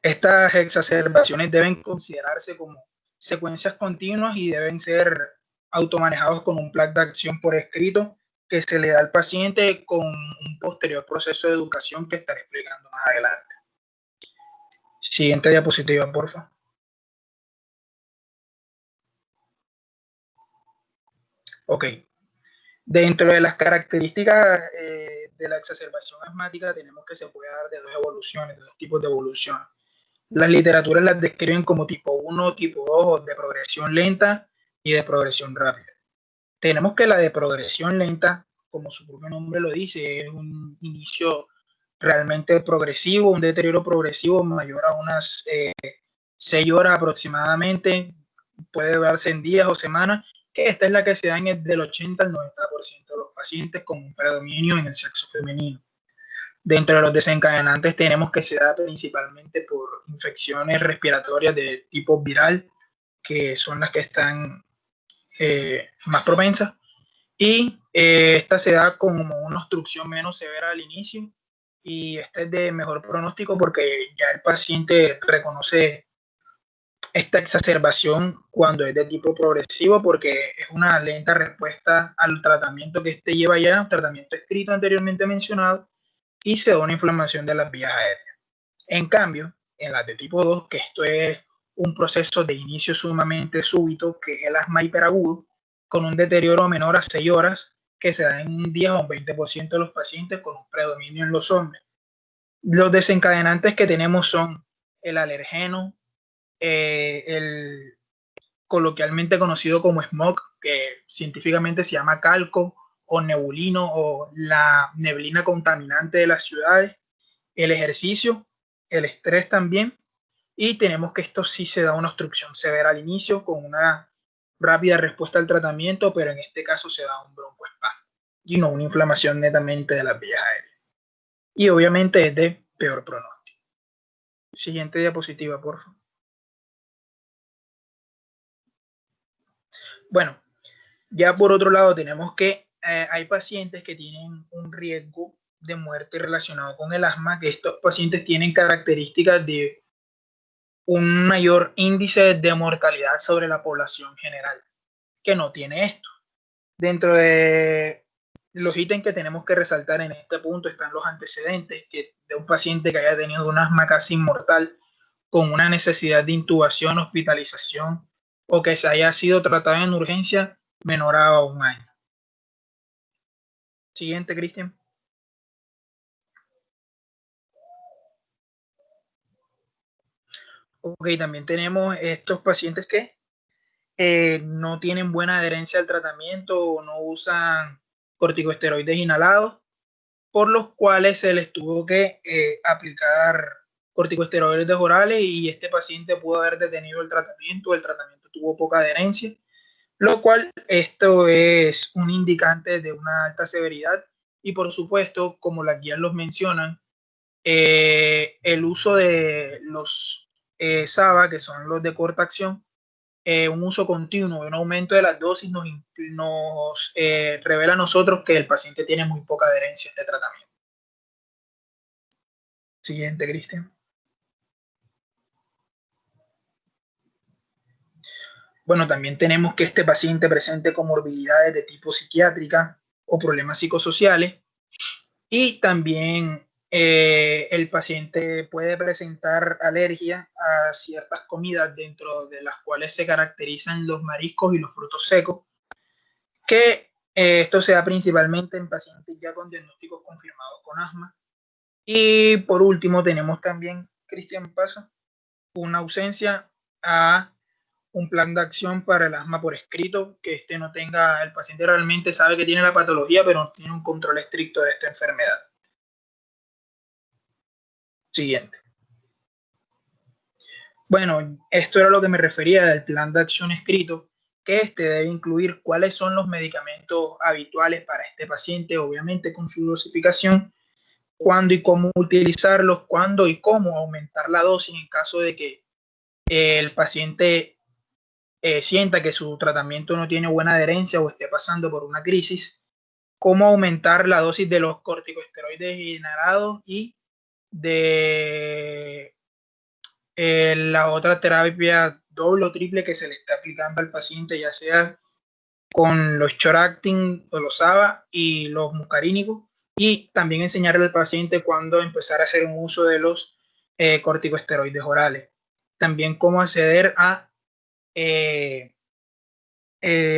Estas exacerbaciones deben considerarse como secuencias continuas y deben ser automanejados con un plan de acción por escrito que se le da al paciente con un posterior proceso de educación que estaré explicando más adelante. Siguiente diapositiva, por favor. Ok. Dentro de las características de la exacerbación asmática tenemos que se puede dar de dos evoluciones, de dos tipos de evolución. Las literaturas las describen como tipo 1, tipo 2, de progresión lenta y de progresión rápida. Tenemos que la de progresión lenta, como su propio nombre lo dice, es un inicio realmente progresivo, un deterioro progresivo mayor a unas 6 horas aproximadamente, puede darse en días o semanas, que esta es la que se da en del 80 al 90% de los pacientes con un predominio en el sexo femenino. Dentro de los desencadenantes tenemos que se da principalmente por infecciones respiratorias de tipo viral, que son las que están más propensas, y esta se da como una obstrucción menos severa al inicio, y esta es de mejor pronóstico porque ya el paciente reconoce esta exacerbación cuando es de tipo progresivo, porque es una lenta respuesta al tratamiento que este lleva ya, tratamiento escrito anteriormente mencionado, y se da una inflamación de las vías aéreas. En cambio, en las de tipo 2, que esto es un proceso de inicio sumamente súbito, que es el asma hiperagudo, con un deterioro menor a 6 horas, que se da en un 10 o un 20% de los pacientes con un predominio en los hombres. Los desencadenantes que tenemos son el alergeno, el coloquialmente conocido como smog, que científicamente se llama calco o nebulino o la neblina contaminante de las ciudades, el ejercicio, el estrés también, y tenemos que esto sí se da una obstrucción severa al inicio con una rápida respuesta al tratamiento, pero en este caso se da un broncoespasmo y no una inflamación netamente de las vías aéreas. y obviamente es de peor pronóstico. Siguiente diapositiva, por favor. Bueno, ya por otro lado tenemos que hay pacientes que tienen un riesgo de muerte relacionado con el asma, que estos pacientes tienen características de un mayor índice de mortalidad sobre la población general, que no tiene esto. Dentro de los ítems que tenemos que resaltar en este punto están los antecedentes que de un paciente que haya tenido un asma casi inmortal con una necesidad de intubación, hospitalización o que se haya sido tratado en urgencia menor a 1 año. Siguiente, Cristian. Ok, también tenemos estos pacientes que no tienen buena adherencia al tratamiento o no usan corticosteroides inhalados, por los cuales se les tuvo que aplicar corticosteroides orales y este paciente pudo haber detenido el tratamiento tuvo poca adherencia, lo cual esto es un indicante de una alta severidad y por supuesto, como las guías los mencionan, el uso de los SABA, que son los de corta acción, un uso continuo, un aumento de las dosis nos revela a nosotros que el paciente tiene muy poca adherencia a este tratamiento. Siguiente, Cristian. Bueno, también tenemos que este paciente presente comorbilidades de tipo psiquiátrica o problemas psicosociales y también el paciente puede presentar alergia a ciertas comidas dentro de las cuales se caracterizan los mariscos y los frutos secos, que esto se da principalmente en pacientes ya con diagnósticos confirmados con asma. Y por último tenemos también, Cristian, pasa, una ausencia a un plan de acción para el asma por escrito, que no tenga, el paciente realmente sabe que tiene la patología, pero no tiene un control estricto de esta enfermedad. Siguiente. Bueno, esto era lo que me refería del plan de acción escrito, que debe incluir cuáles son los medicamentos habituales para este paciente, obviamente con su dosificación, cuándo y cómo utilizarlos, cuándo y cómo aumentar la dosis en caso de que el paciente sienta que su tratamiento no tiene buena adherencia o esté pasando por una crisis, cómo aumentar la dosis de los corticosteroides inhalados y de la otra terapia doble o triple que se le está aplicando al paciente, ya sea con los short-acting o los SABA y los muscarínicos, y también enseñarle al paciente cuándo empezar a hacer un uso de los corticosteroides orales. También cómo acceder a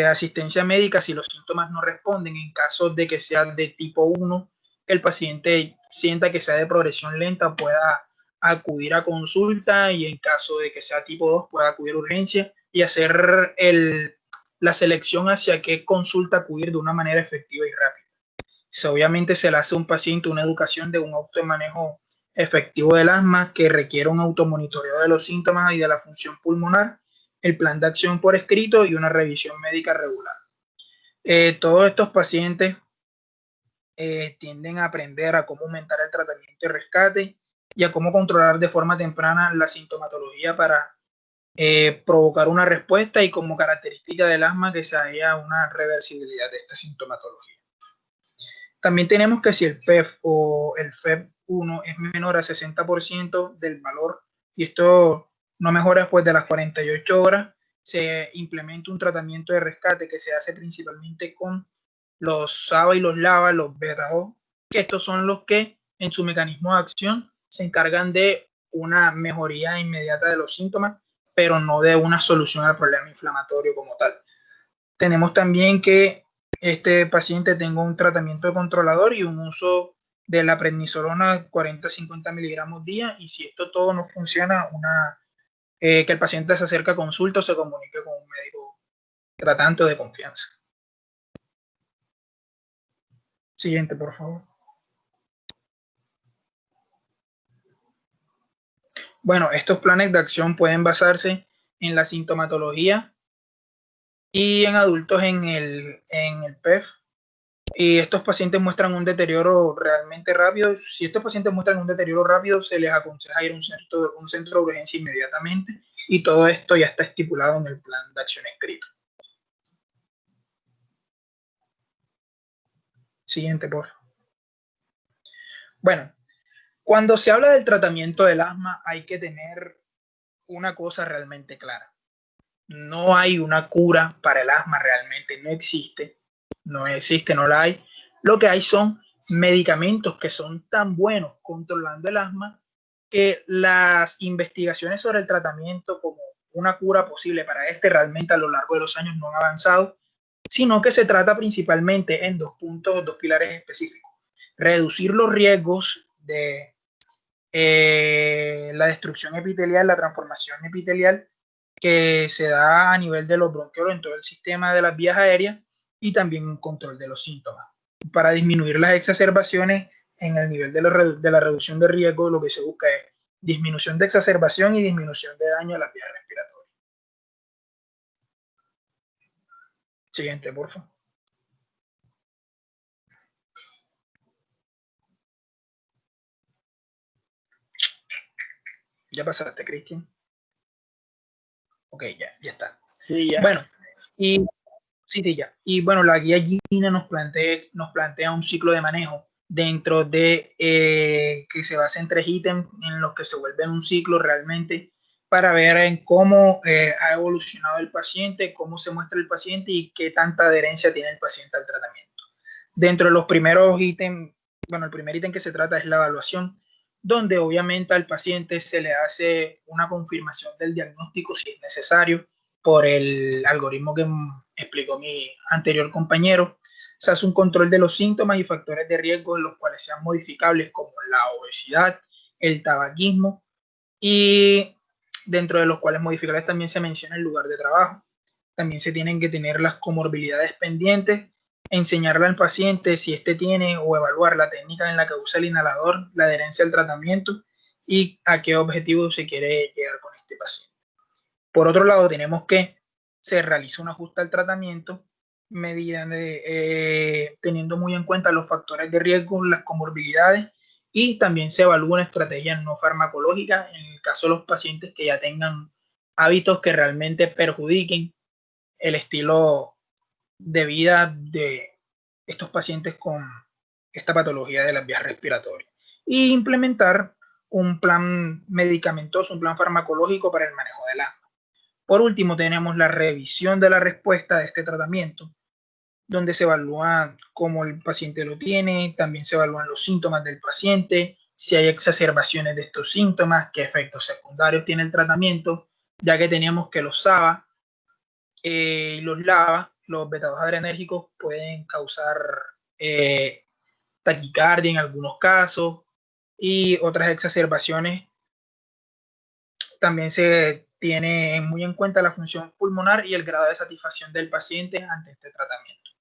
asistencia médica si los síntomas no responden, en caso de que sea de tipo 1, el paciente sienta que sea de progresión lenta, pueda acudir a consulta, y en caso de que sea tipo 2, pueda acudir a urgencia y hacer la selección hacia qué consulta acudir de una manera efectiva y rápida. Obviamente se le hace a un paciente una educación de un automanejo efectivo del asma que requiere un automonitoreo de los síntomas y de la función pulmonar, el plan de acción por escrito y una revisión médica regular. Todos estos pacientes tienden a aprender a cómo aumentar el tratamiento de rescate y a cómo controlar de forma temprana la sintomatología para provocar una respuesta y como característica del asma que se haya una reversibilidad de esta sintomatología. También tenemos que si el PEF o el FEV1 es menor a 60% del valor y esto no mejora después de las 48 horas, se implementa un tratamiento de rescate que se hace principalmente con los SABA y los LABA, los beta-2, que estos son los que en su mecanismo de acción se encargan de una mejoría inmediata de los síntomas, pero no de una solución al problema inflamatorio como tal. Tenemos también que este paciente tenga un tratamiento controlador y un uso de la prednisolona 40-50 miligramos día, y si esto todo no funciona, que el paciente se acerque a consulta o se comunique con un médico tratante de confianza. Siguiente, por favor. Bueno, estos planes de acción pueden basarse en la sintomatología y en adultos en el PEF. y estos pacientes muestran un deterioro realmente rápido. Si estos pacientes muestran un deterioro rápido, se les aconseja ir a un centro de urgencia inmediatamente, y todo esto ya está estipulado en el plan de acción escrito. Siguiente, por favor. Bueno, cuando se habla del tratamiento del asma, hay que tener una cosa realmente clara. No hay una cura para el asma realmente, no existe, no la hay. Lo que hay son medicamentos que son tan buenos controlando el asma que las investigaciones sobre el tratamiento como una cura posible para este realmente a lo largo de los años no han avanzado, sino que se trata principalmente en dos puntos, dos pilares específicos. Reducir los riesgos de la destrucción epitelial, la transformación epitelial que se da a nivel de los bronquiolos en todo el sistema de las vías aéreas, y también un control de los síntomas para disminuir las exacerbaciones. En el nivel de la reducción de riesgo, lo que se busca es disminución de exacerbación y disminución de daño a las vías respiratorias. Siguiente, por favor. Ya pasaste, Cristian. Ok, ya está. Sí, ya. Bueno, ya. Y bueno, la guía Gina nos plantea un ciclo de manejo dentro de que se basa en 3 ítems en los que se vuelven un ciclo realmente, para ver en cómo ha evolucionado el paciente, cómo se muestra el paciente y qué tanta adherencia tiene el paciente al tratamiento. Dentro de los primeros ítems, bueno, el primer ítem que se trata es la evaluación, donde obviamente al paciente se le hace una confirmación del diagnóstico si es necesario por el algoritmo que explicó mi anterior compañero. Se hace un control de los síntomas y factores de riesgo en los cuales sean modificables, como la obesidad, el tabaquismo, y dentro de los cuales modificables también se menciona el lugar de trabajo. También se tienen que tener las comorbilidades pendientes, enseñarle al paciente si éste tiene, o evaluar la técnica en la que usa el inhalador, la adherencia al tratamiento y a qué objetivo se quiere llegar con este paciente. Por otro lado, tenemos que se realiza un ajuste al tratamiento teniendo muy en cuenta los factores de riesgo, las comorbilidades, y también se evalúa una estrategia no farmacológica en el caso de los pacientes que ya tengan hábitos que realmente perjudiquen el estilo de vida de estos pacientes con esta patología de las vías respiratorias, y implementar un plan medicamentoso, un plan farmacológico para el manejo del asma. Por último, tenemos la revisión de la respuesta de este tratamiento, donde se evalúa cómo el paciente lo tiene, también se evalúan los síntomas del paciente, si hay exacerbaciones de estos síntomas, qué efectos secundarios tiene el tratamiento, ya que teníamos que los SABA y los LABA, los beta-2 adrenérgicos, pueden causar taquicardia en algunos casos, y otras exacerbaciones. También se tiene muy en cuenta la función pulmonar y el grado de satisfacción del paciente ante este tratamiento.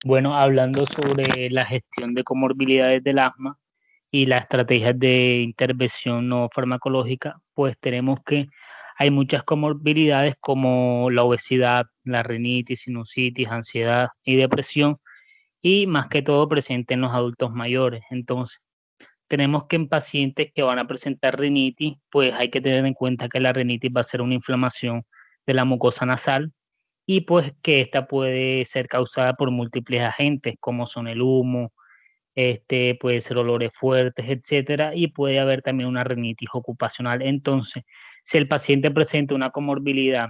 Bueno, hablando sobre la gestión de comorbilidades del asma y las estrategias de intervención no farmacológica, pues tenemos que hay muchas comorbilidades como la obesidad, la rinitis, sinusitis, ansiedad y depresión, y más que todo presente en los adultos mayores. Entonces, tenemos que en pacientes que van a presentar rinitis, pues hay que tener en cuenta que la rinitis va a ser una inflamación de la mucosa nasal, y pues que esta puede ser causada por múltiples agentes como son el humo, puede ser olores fuertes, etcétera, y puede haber también una rinitis ocupacional. Entonces, si el paciente presenta una comorbilidad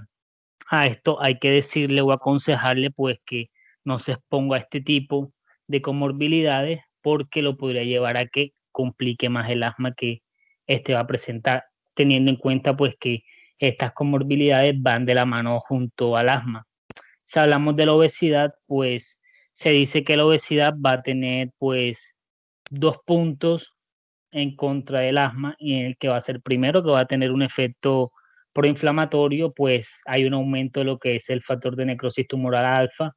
a esto, hay que decirle o aconsejarle pues que no se exponga a este tipo de comorbilidades, porque lo podría llevar a que complique más el asma que va a presentar, teniendo en cuenta pues que estas comorbilidades van de la mano junto al asma. Si hablamos de la obesidad, pues se dice que la obesidad va a tener pues 2 puntos en contra del asma, y en el que va a ser primero que va a tener un efecto proinflamatorio, pues hay un aumento de lo que es el factor de necrosis tumoral alfa,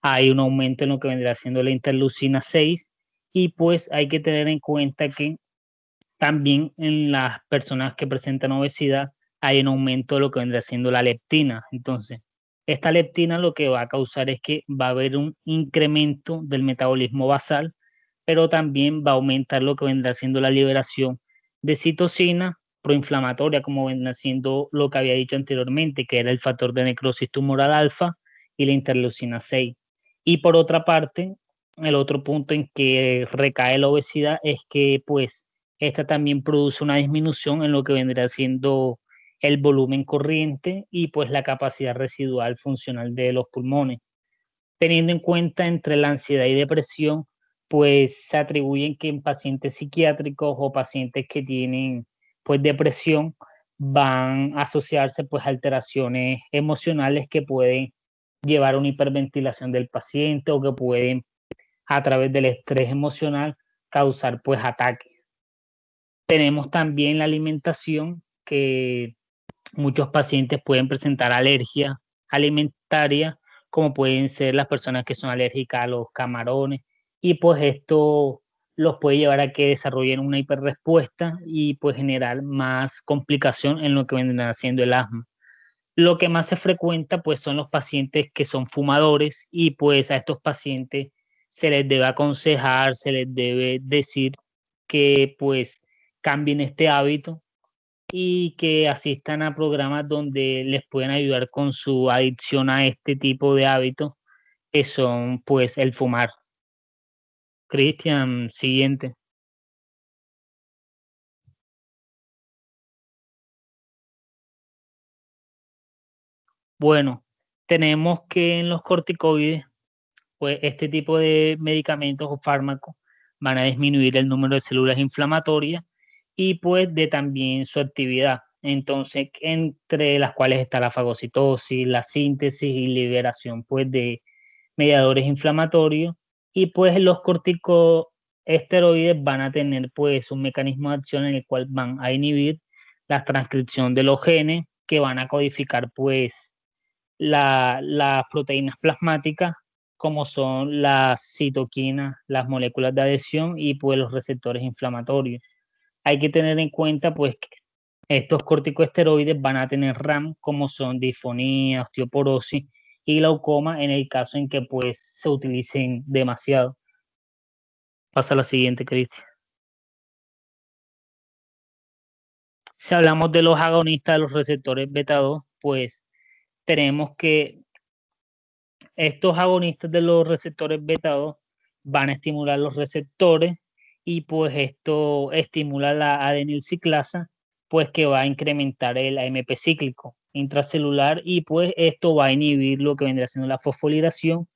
hay un aumento en lo que vendrá siendo la interleucina 6, y pues hay que tener en cuenta que también en las personas que presentan obesidad hay un aumento de lo que vendrá siendo la leptina. Entonces, esta leptina lo que va a causar es que va a haber un incremento del metabolismo basal, pero también va a aumentar lo que vendrá siendo la liberación de citocina proinflamatoria, como vendrá siendo lo que había dicho anteriormente, que era el factor de necrosis tumoral alfa y la interleucina 6. Y por otra parte, el otro punto en que recae la obesidad es que pues esta también produce una disminución en lo que vendrá siendo el volumen corriente y pues la capacidad residual funcional de los pulmones. Teniendo en cuenta entre la ansiedad y depresión, pues se atribuyen que en pacientes psiquiátricos o pacientes que tienen pues depresión van a asociarse pues alteraciones emocionales que pueden llevar a una hiperventilación del paciente o que pueden a través del estrés emocional causar pues ataques. Tenemos también la alimentación, que muchos pacientes pueden presentar alergia alimentaria, como pueden ser las personas que son alérgicas a los camarones, y pues esto los puede llevar a que desarrollen una hiperrespuesta y pues generar más complicación en lo que vendrá siendo el asma. Lo que más se frecuenta pues son los pacientes que son fumadores, y pues a estos pacientes se les debe aconsejar, se les debe decir que pues cambien este hábito y que asistan a programas donde les pueden ayudar con su adicción a este tipo de hábitos, que son pues el fumar. Cristian, siguiente. Bueno, tenemos que en los corticoides, pues este tipo de medicamentos o fármacos van a disminuir el número de células inflamatorias y pues de también su actividad. Entonces, entre las cuales está la fagocitosis, la síntesis y liberación pues de mediadores inflamatorios, y pues los corticoesteroides van a tener pues un mecanismo de acción en el cual van a inhibir la transcripción de los genes que van a codificar pues las proteínas plasmáticas, como son las citoquinas, las moléculas de adhesión y pues los receptores inflamatorios. Hay que tener en cuenta pues que estos corticoesteroides van a tener RAM, como son disfonía, osteoporosis y glaucoma en el caso en que pues se utilicen demasiado. Pasa a la siguiente, Cristian. Si hablamos de los agonistas de los receptores beta 2, pues tenemos que estos agonistas de los receptores beta 2 van a estimular los receptores, y pues esto estimula la adenilciclasa, pues que va a incrementar el AMP cíclico intracelular, y pues esto va a inhibir lo que vendría siendo la fosforilación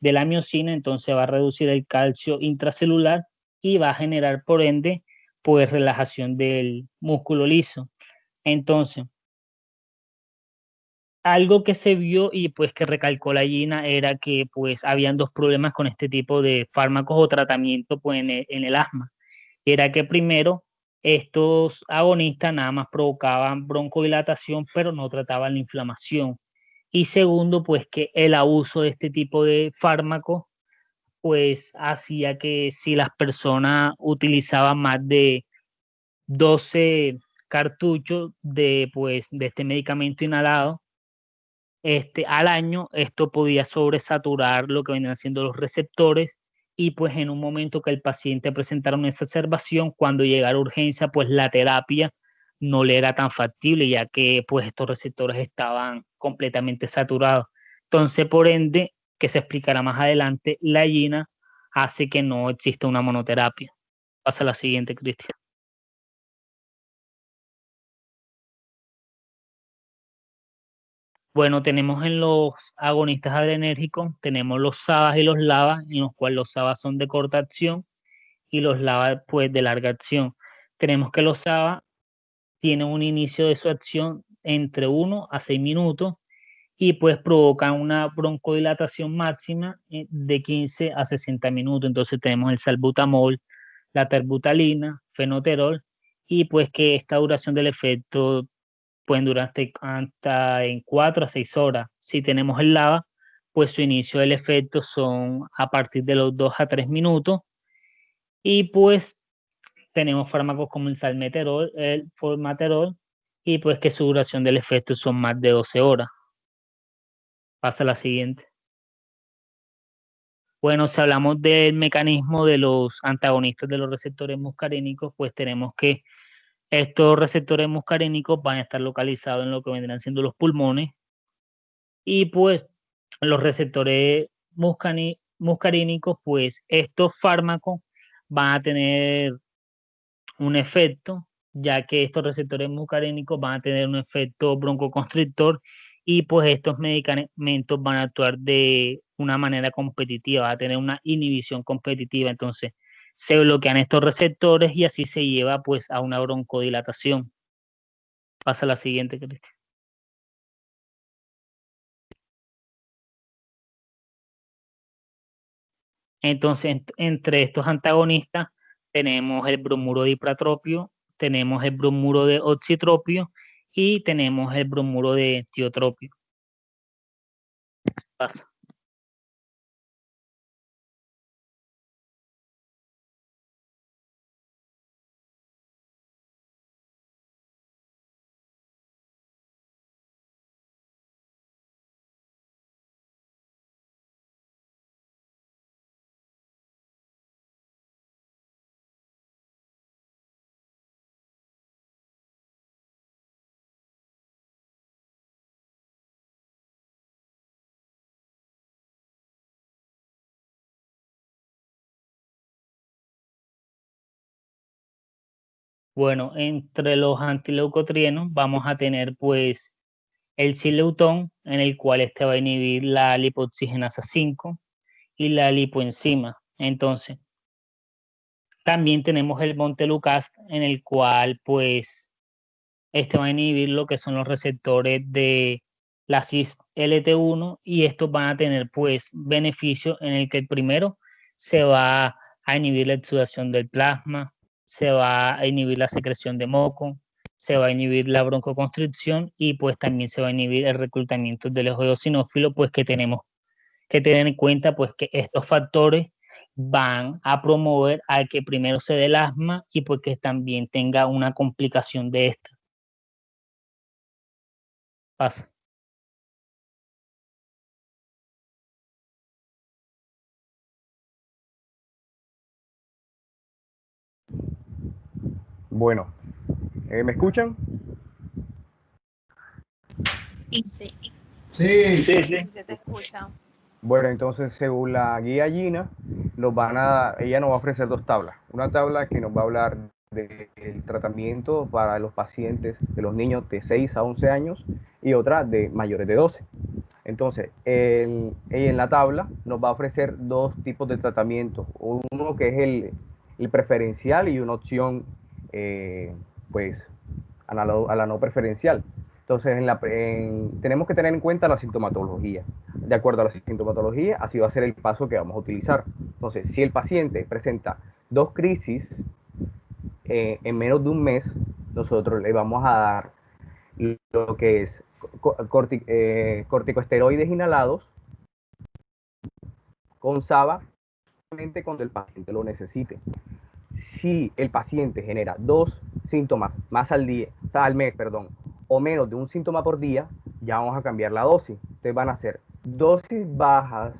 de la miocina, entonces va a reducir el calcio intracelular y va a generar por ende pues relajación del músculo liso. Entonces, algo que se vio y pues que recalcó la Gina era que pues habían dos problemas con este tipo de fármacos o tratamiento pues en el asma. Era que primero estos agonistas nada más provocaban broncodilatación, pero no trataban la inflamación. Y segundo, pues que el abuso de este tipo de fármacos pues hacía que si las personas utilizaban más de 12 cartuchos de este medicamento inhalado al año, esto podía sobresaturar lo que venían siendo los receptores, y pues en un momento que el paciente presentara una exacerbación, cuando llegara a urgencia, pues la terapia no le era tan factible, ya que pues estos receptores estaban completamente saturados. Entonces, por ende, que se explicará más adelante, la Gina hace que no exista una monoterapia. Pasa a la siguiente, Cristian. Bueno, tenemos en los agonistas adrenérgicos, tenemos los SABAs y los LABAs, en los cuales los SABAs son de corta acción y los LABAs pues de larga acción. Tenemos que los SABAs tienen un inicio de su acción entre 1 a 6 minutos y pues provocan una broncodilatación máxima de 15 a 60 minutos. Entonces tenemos el salbutamol, la terbutalina, fenoterol, y pues que esta duración del efecto pueden durar hasta en 4 a 6 horas. Si tenemos el LABA, pues su inicio del efecto son a partir de los 2 a 3 minutos. Y pues tenemos fármacos como el salmeterol, el formaterol, y pues que su duración del efecto son más de 12 horas. Pasa a la siguiente. Bueno, si hablamos del mecanismo de los antagonistas de los receptores muscarínicos, pues tenemos que estos receptores muscarínicos van a estar localizados en lo que vendrán siendo los pulmones y pues los receptores muscarínicos, pues estos fármacos van a tener un efecto, ya que estos receptores muscarínicos van a tener un efecto broncoconstrictor y pues estos medicamentos van a actuar de una manera competitiva, va a tener una inhibición competitiva, entonces se bloquean estos receptores y así se lleva pues a una broncodilatación. Pasa a la siguiente, Cristian. Entonces, entre estos antagonistas tenemos el bromuro de ipratropio, tenemos el bromuro de oxitropio y tenemos el bromuro de tiotropio. Pasa. Bueno, entre los antileucotrienos vamos a tener pues el sileutón, en el cual este va a inhibir la lipoxigenasa 5 y la lipoenzima. Entonces, también tenemos el montelukast, en el cual pues este va a inhibir lo que son los receptores de la cis-LT1 y estos van a tener pues beneficio en el que el primero se va a inhibir la exudación del plasma, se va a inhibir la secreción de moco, se va a inhibir la broncoconstricción y pues también se va a inhibir el reclutamiento del eosinófilo, pues que tenemos que tener en cuenta pues que estos factores van a promover a que primero se dé el asma y pues que también tenga una complicación de esta. Pasa. Bueno, ¿me escuchan? Sí. Sí. Sí, sí. Se te escucha. Bueno, entonces según la guía Gina, ella nos va a ofrecer dos tablas. Una tabla que nos va a hablar del tratamiento para los pacientes de los niños de 6 a 11 años y otra de mayores de 12. Entonces, ella en la tabla nos va a ofrecer dos tipos de tratamiento. Uno que es el preferencial y una opción, pues, a la no preferencial. Entonces, tenemos que tener en cuenta la sintomatología. De acuerdo a la sintomatología, así va a ser el paso que vamos a utilizar. Entonces, si el paciente presenta 2 crisis en menos de un mes, nosotros le vamos a dar lo que es corticosteroides inhalados con SABA solamente cuando el paciente lo necesite. Si el paciente genera 2 síntomas más al mes, o menos de un síntoma por día, ya vamos a cambiar la dosis. Entonces van a ser dosis bajas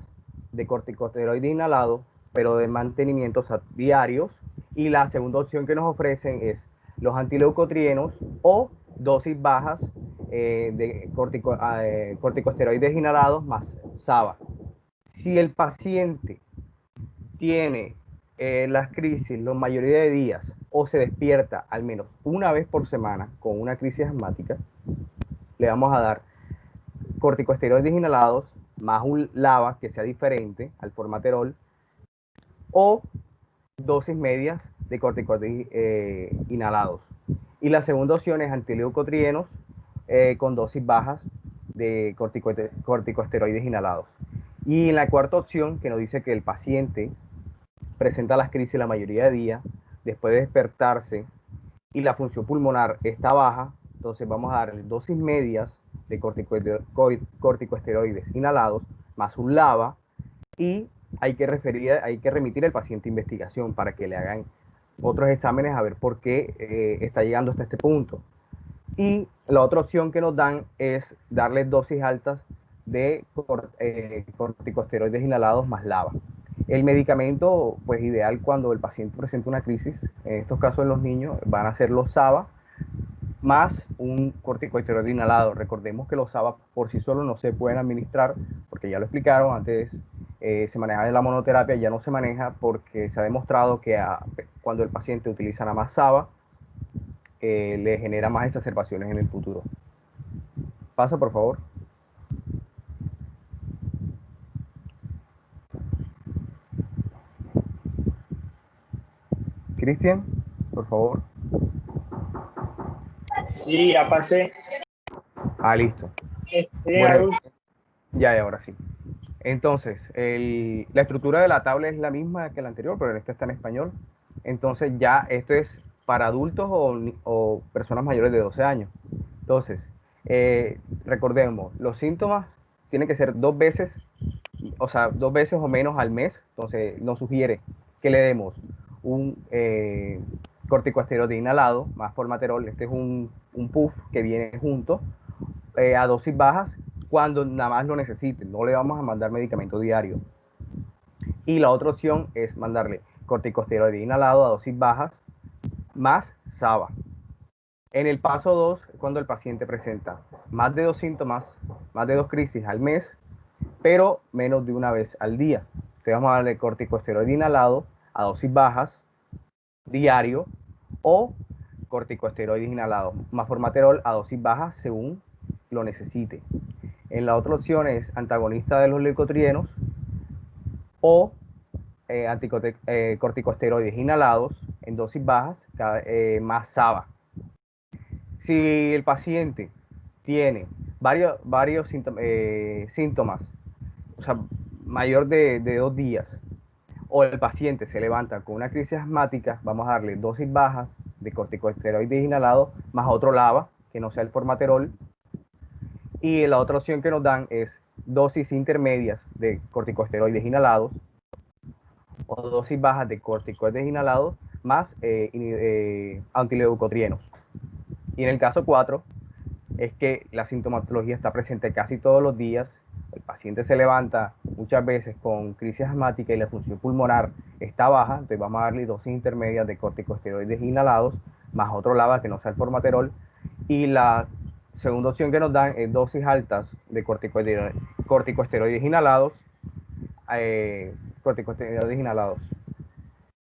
de corticosteroides inhalados, pero de mantenimientos diarios. Y la segunda opción que nos ofrecen es los antileucotrienos o dosis bajas de corticosteroides inhalados más SABA. Si el paciente tiene las crisis la mayoría de días o se despierta al menos una vez por semana con una crisis asmática, le vamos a dar corticosteroides inhalados más un LABA que sea diferente al formaterol o dosis medias de corticosteroides inhalados. Y la segunda opción es antileucotrienos con dosis bajas de corticosteroides inhalados. Y en la cuarta opción, que nos dice que el paciente presenta las crisis la mayoría de días, después de despertarse y la función pulmonar está baja, entonces vamos a darle dosis medias de corticosteroides inhalados más un LABA y hay que remitir al paciente a investigación para que le hagan otros exámenes a ver por qué está llegando hasta este punto. Y la otra opción que nos dan es darles dosis altas de corticosteroides inhalados más LABA. El medicamento, pues ideal cuando el paciente presenta una crisis, en estos casos en los niños, van a ser los SABA más un corticosteroide inhalado. Recordemos que los SABA por sí solos no se pueden administrar, porque ya lo explicaron antes, se maneja de la monoterapia, ya no se maneja porque se ha demostrado que cuando el paciente utiliza nada más SABA, le genera más exacerbaciones en el futuro. Pasa, por favor. Cristian, por favor. Sí, ya pasé. Listo. Bueno, ya, ahora sí. Entonces, la estructura de la tabla es la misma que la anterior, pero esta está en español. Entonces, ya esto es para adultos o personas mayores de 12 años. Entonces, recordemos, los síntomas tienen que ser 2 veces, o sea, 2 veces o menos al mes. Entonces, nos sugiere que le demos un corticosteroide inhalado, más formaterol. Este es un puff que viene junto, a dosis bajas, cuando nada más lo necesiten. No le vamos a mandar medicamento diario. Y la otra opción es mandarle corticosteroide inhalado a dosis bajas más SABA. En el paso 2, cuando el paciente presenta más de 2 síntomas, más de 2 crisis al mes, pero menos de una vez al día. Entonces vamos a darle corticosteroide inhalado a dosis bajas diario o corticosteroides inhalados más formaterol a dosis bajas según lo necesite. En la otra opción es antagonista de los leucotrienos o corticosteroides inhalados en dosis bajas más SABA. Si el paciente tiene varios síntomas, o sea, mayor de 2 días, o el paciente se levanta con una crisis asmática, vamos a darle dosis bajas de corticosteroides inhalados más otro LABA, que no sea el formaterol. Y la otra opción que nos dan es dosis intermedias de corticosteroides inhalados o dosis bajas de corticoides inhalados más antileucotrienos. Y en el caso 4 es que la sintomatología está presente casi todos los días. El paciente se levanta muchas veces con crisis asmática y la función pulmonar está baja, entonces vamos a darle dosis intermedias de corticosteroides inhalados más otro LABA que no sea el formaterol. Y la segunda opción que nos dan es dosis altas de corticosteroides inhalados.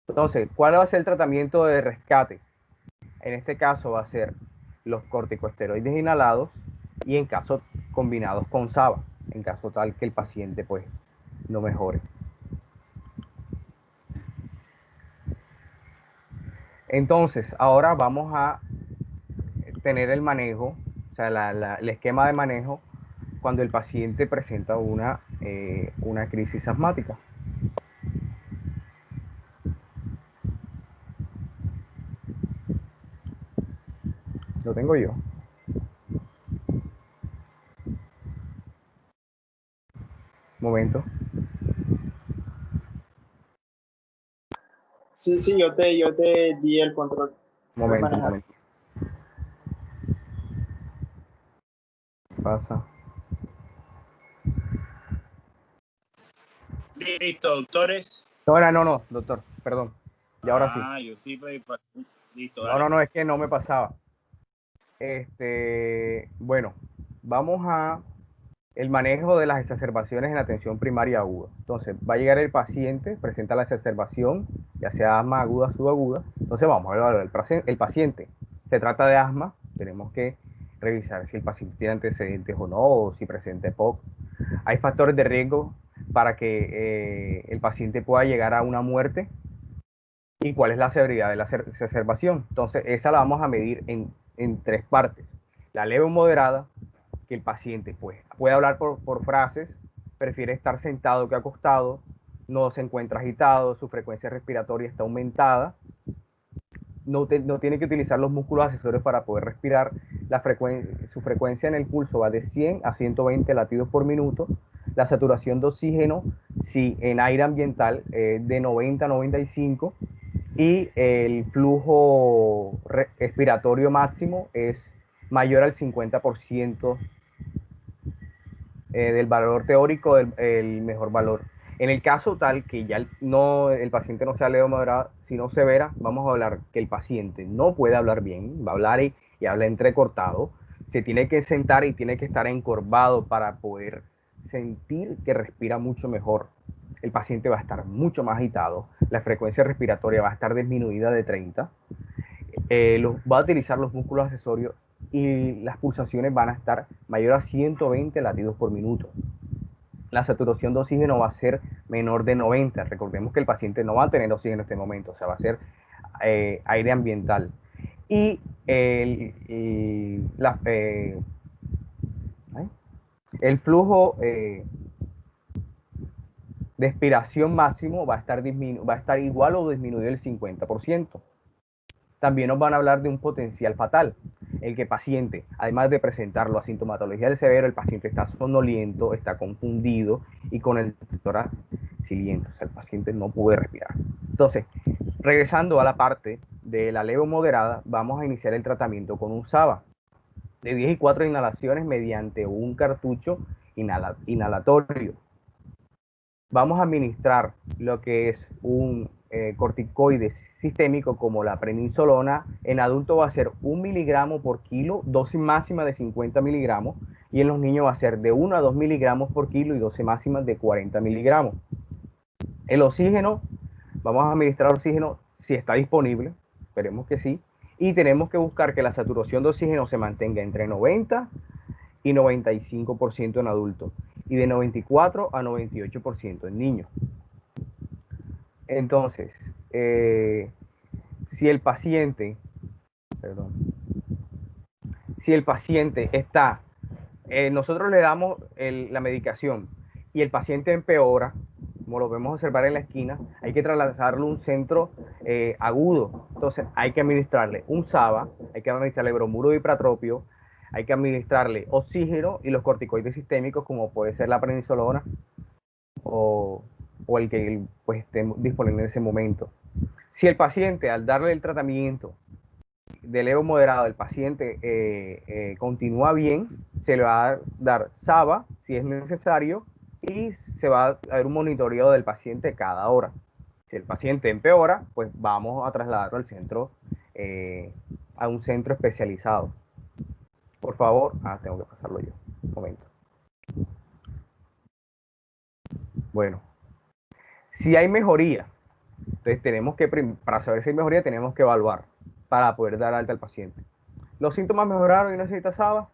Entonces, ¿cuál va a ser el tratamiento de rescate? En este caso va a ser los corticosteroides inhalados y en caso combinados con SABA, en caso tal que el paciente pues no mejore. Entonces, ahora vamos a tener el manejo, o sea, el esquema de manejo cuando el paciente presenta una crisis asmática. Lo tengo yo. Momento. Sí, yo te di el control. Momento. Pasa. Listo, doctores. No, doctor, perdón. Y ahora sí. Yo sí, pues, listo. No, es que no me pasaba. Bueno, vamos a el manejo de las exacerbaciones en atención primaria aguda. Entonces, va a llegar el paciente, presenta la exacerbación, ya sea asma aguda, subaguda. Entonces, vamos a evaluar el paciente. Se trata de asma, tenemos que revisar si el paciente tiene antecedentes o no, o si presenta EPOC. Hay factores de riesgo para que el paciente pueda llegar a una muerte. ¿Y cuál es la severidad de la exacerbación? Entonces, esa la vamos a medir en 3 partes. La leve o moderada, que el paciente pues, puede hablar por frases, prefiere estar sentado que acostado, no se encuentra agitado, su frecuencia respiratoria está aumentada, no tiene que utilizar los músculos accesorios para poder respirar, su frecuencia en el pulso va de 100 a 120 latidos por minuto, la saturación de oxígeno, si en aire ambiental, de 90 a 95, y el flujo respiratorio máximo es mayor al 50% del valor teórico del mejor valor. En el caso tal que ya el paciente no sea leve o moderada, sino severa, vamos a hablar que el paciente no puede hablar bien, va a hablar y habla entrecortado, se tiene que sentar y tiene que estar encorvado para poder sentir que respira mucho mejor. El paciente va a estar mucho más agitado, la frecuencia respiratoria va a estar disminuida de 30, va a utilizar los músculos accesorios y las pulsaciones van a estar mayor a 120 latidos por minuto. La saturación de oxígeno va a ser menor de 90. Recordemos que el paciente no va a tener oxígeno en este momento, o sea, va a ser aire ambiental. Y el flujo de expiración máximo va a estar igual o disminuido el 50%. También nos van a hablar de un potencial fatal, el que el paciente, además de presentar la sintomatología del severo, el paciente está somnoliento, está confundido y con el tórax silbiendo, o sea, el paciente no puede respirar. Entonces, regresando a la parte de la leve o moderada, vamos a iniciar el tratamiento con un SABA de 10 y 4 inhalaciones mediante un cartucho inhalatorio. Vamos a administrar lo que es un corticoide sistémico como la prednisolona. En adulto va a ser 1 miligramo por kilo, dosis máxima de 50 miligramos, y en los niños va a ser de 1 a 2 miligramos por kilo y dosis máxima de 40 miligramos. El oxígeno, vamos a administrar oxígeno si está disponible, esperemos que sí, y tenemos que buscar que la saturación de oxígeno se mantenga entre 90 y 95% en adultos y de 94 a 98% en niños. Entonces, si el paciente está, nosotros le damos la medicación y el paciente empeora, como lo vemos observar en la esquina, hay que trasladarlo a un centro agudo. Entonces, hay que administrarle un SABA, hay que administrarle bromuro de ipratropio, hay que administrarle oxígeno y los corticoides sistémicos, como puede ser la prednisolona o el que pues, esté disponible en ese momento. Si el paciente, al darle el tratamiento de leve o moderado, el paciente continúa bien, se le va a dar SABA si es necesario y se va a dar un monitoreo del paciente cada hora. Si el paciente empeora, pues vamos a trasladarlo al centro, a un centro especializado. Por favor, tengo que pasarlo yo, un momento. Bueno, si hay mejoría, entonces tenemos que, para saber si hay mejoría, tenemos que evaluar para poder dar alta al paciente. ¿Los síntomas mejoraron y necesita SABA?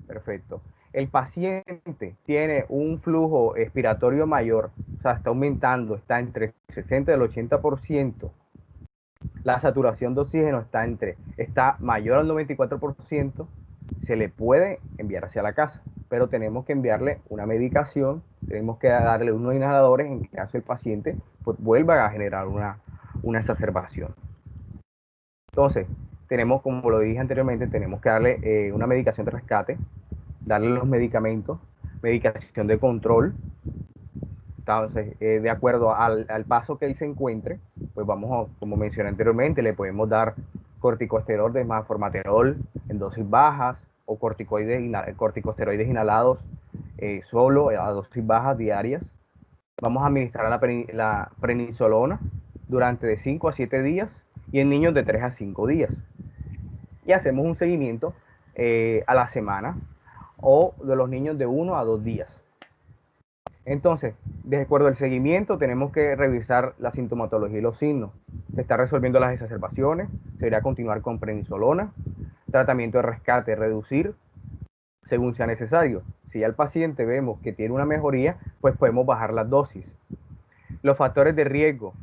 Perfecto. El paciente tiene un flujo expiratorio mayor, o sea, está aumentando, está entre el 60 y el 80%. La saturación de oxígeno está mayor al 94%, se le puede enviar hacia la casa, pero tenemos que enviarle una medicación, tenemos que darle unos inhaladores en caso el paciente pues, vuelva a generar una exacerbación. Entonces, tenemos, como lo dije anteriormente, tenemos que darle una medicación de rescate, darle los medicamentos, medicación de control. Entonces, de acuerdo al paso que él se encuentre, pues vamos, como mencioné anteriormente, le podemos dar corticosteroides más formaterol en dosis bajas o corticosteroides inhalados solo a dosis bajas diarias. Vamos a administrar la prednisolona durante de 5 a 7 días y en niños de 3 a 5 días. Y hacemos un seguimiento a la semana o de los niños de 1 a 2 días. Entonces, de acuerdo al seguimiento, tenemos que revisar la sintomatología y los signos. Se está resolviendo las exacerbaciones, se debería continuar con prednisolona, tratamiento de rescate, reducir, según sea necesario. Si ya el paciente vemos que tiene una mejoría, pues podemos bajar las dosis. Los factores de riesgo,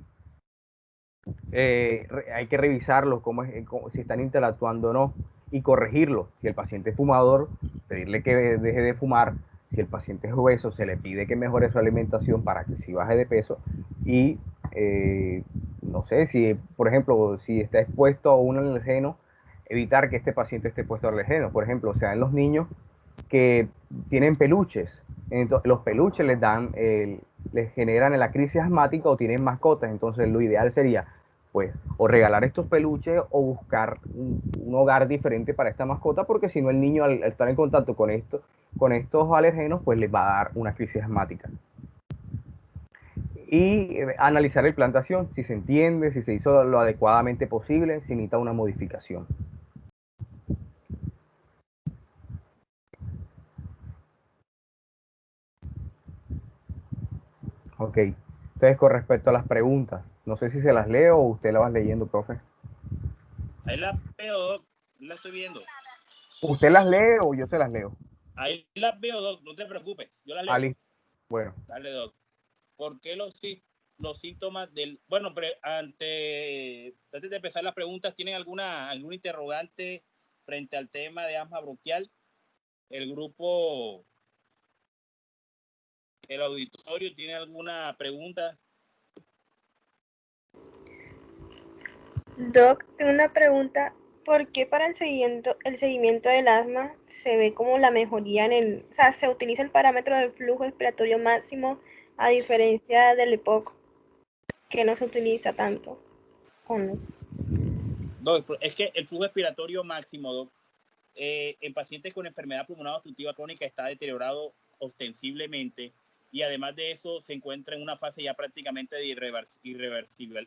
hay que revisarlos, si están interactuando o no, y corregirlos. Si el paciente es fumador, pedirle que deje de fumar. Si el paciente es obeso, se le pide que mejore su alimentación para que sí baje de peso. Y no sé, si por ejemplo, si está expuesto a un alergeno, evitar que este paciente esté expuesto a alergenos. Por ejemplo, o sea, en los niños que tienen peluches, entonces, los peluches les generan la crisis asmática o tienen mascotas. Entonces, lo ideal sería pues o regalar estos peluches o buscar un hogar diferente para esta mascota, porque si no el niño al estar en contacto con estos alergenos, pues le va a dar una crisis asmática. Y analizar el plan de acción, si se entiende, si se hizo lo adecuadamente posible, si necesita una modificación. Ok, entonces con respecto a las preguntas, no sé si se las leo o usted las va leyendo, profe. Ahí la veo, Doc, la estoy viendo. ¿Usted las lee o yo se las leo? Ahí las veo, Doc, no te preocupes, yo las leo. Ali, bueno. Dale, Doc. ¿Por qué los síntomas del... Bueno, pero antes de empezar las preguntas, ¿tienen alguna interrogante frente al tema de asma bronquial? El grupo, el auditorio, ¿tiene alguna pregunta? Doc, tengo una pregunta. ¿Por qué para el seguimiento del asma se ve como la mejoría o sea, se utiliza el parámetro del flujo expiratorio máximo a diferencia del EPOC, que no se utiliza tanto? ¿O no? Doc, es que el flujo expiratorio máximo, Doc, en pacientes con enfermedad pulmonar obstructiva crónica está deteriorado ostensiblemente, y además de eso se encuentra en una fase ya prácticamente de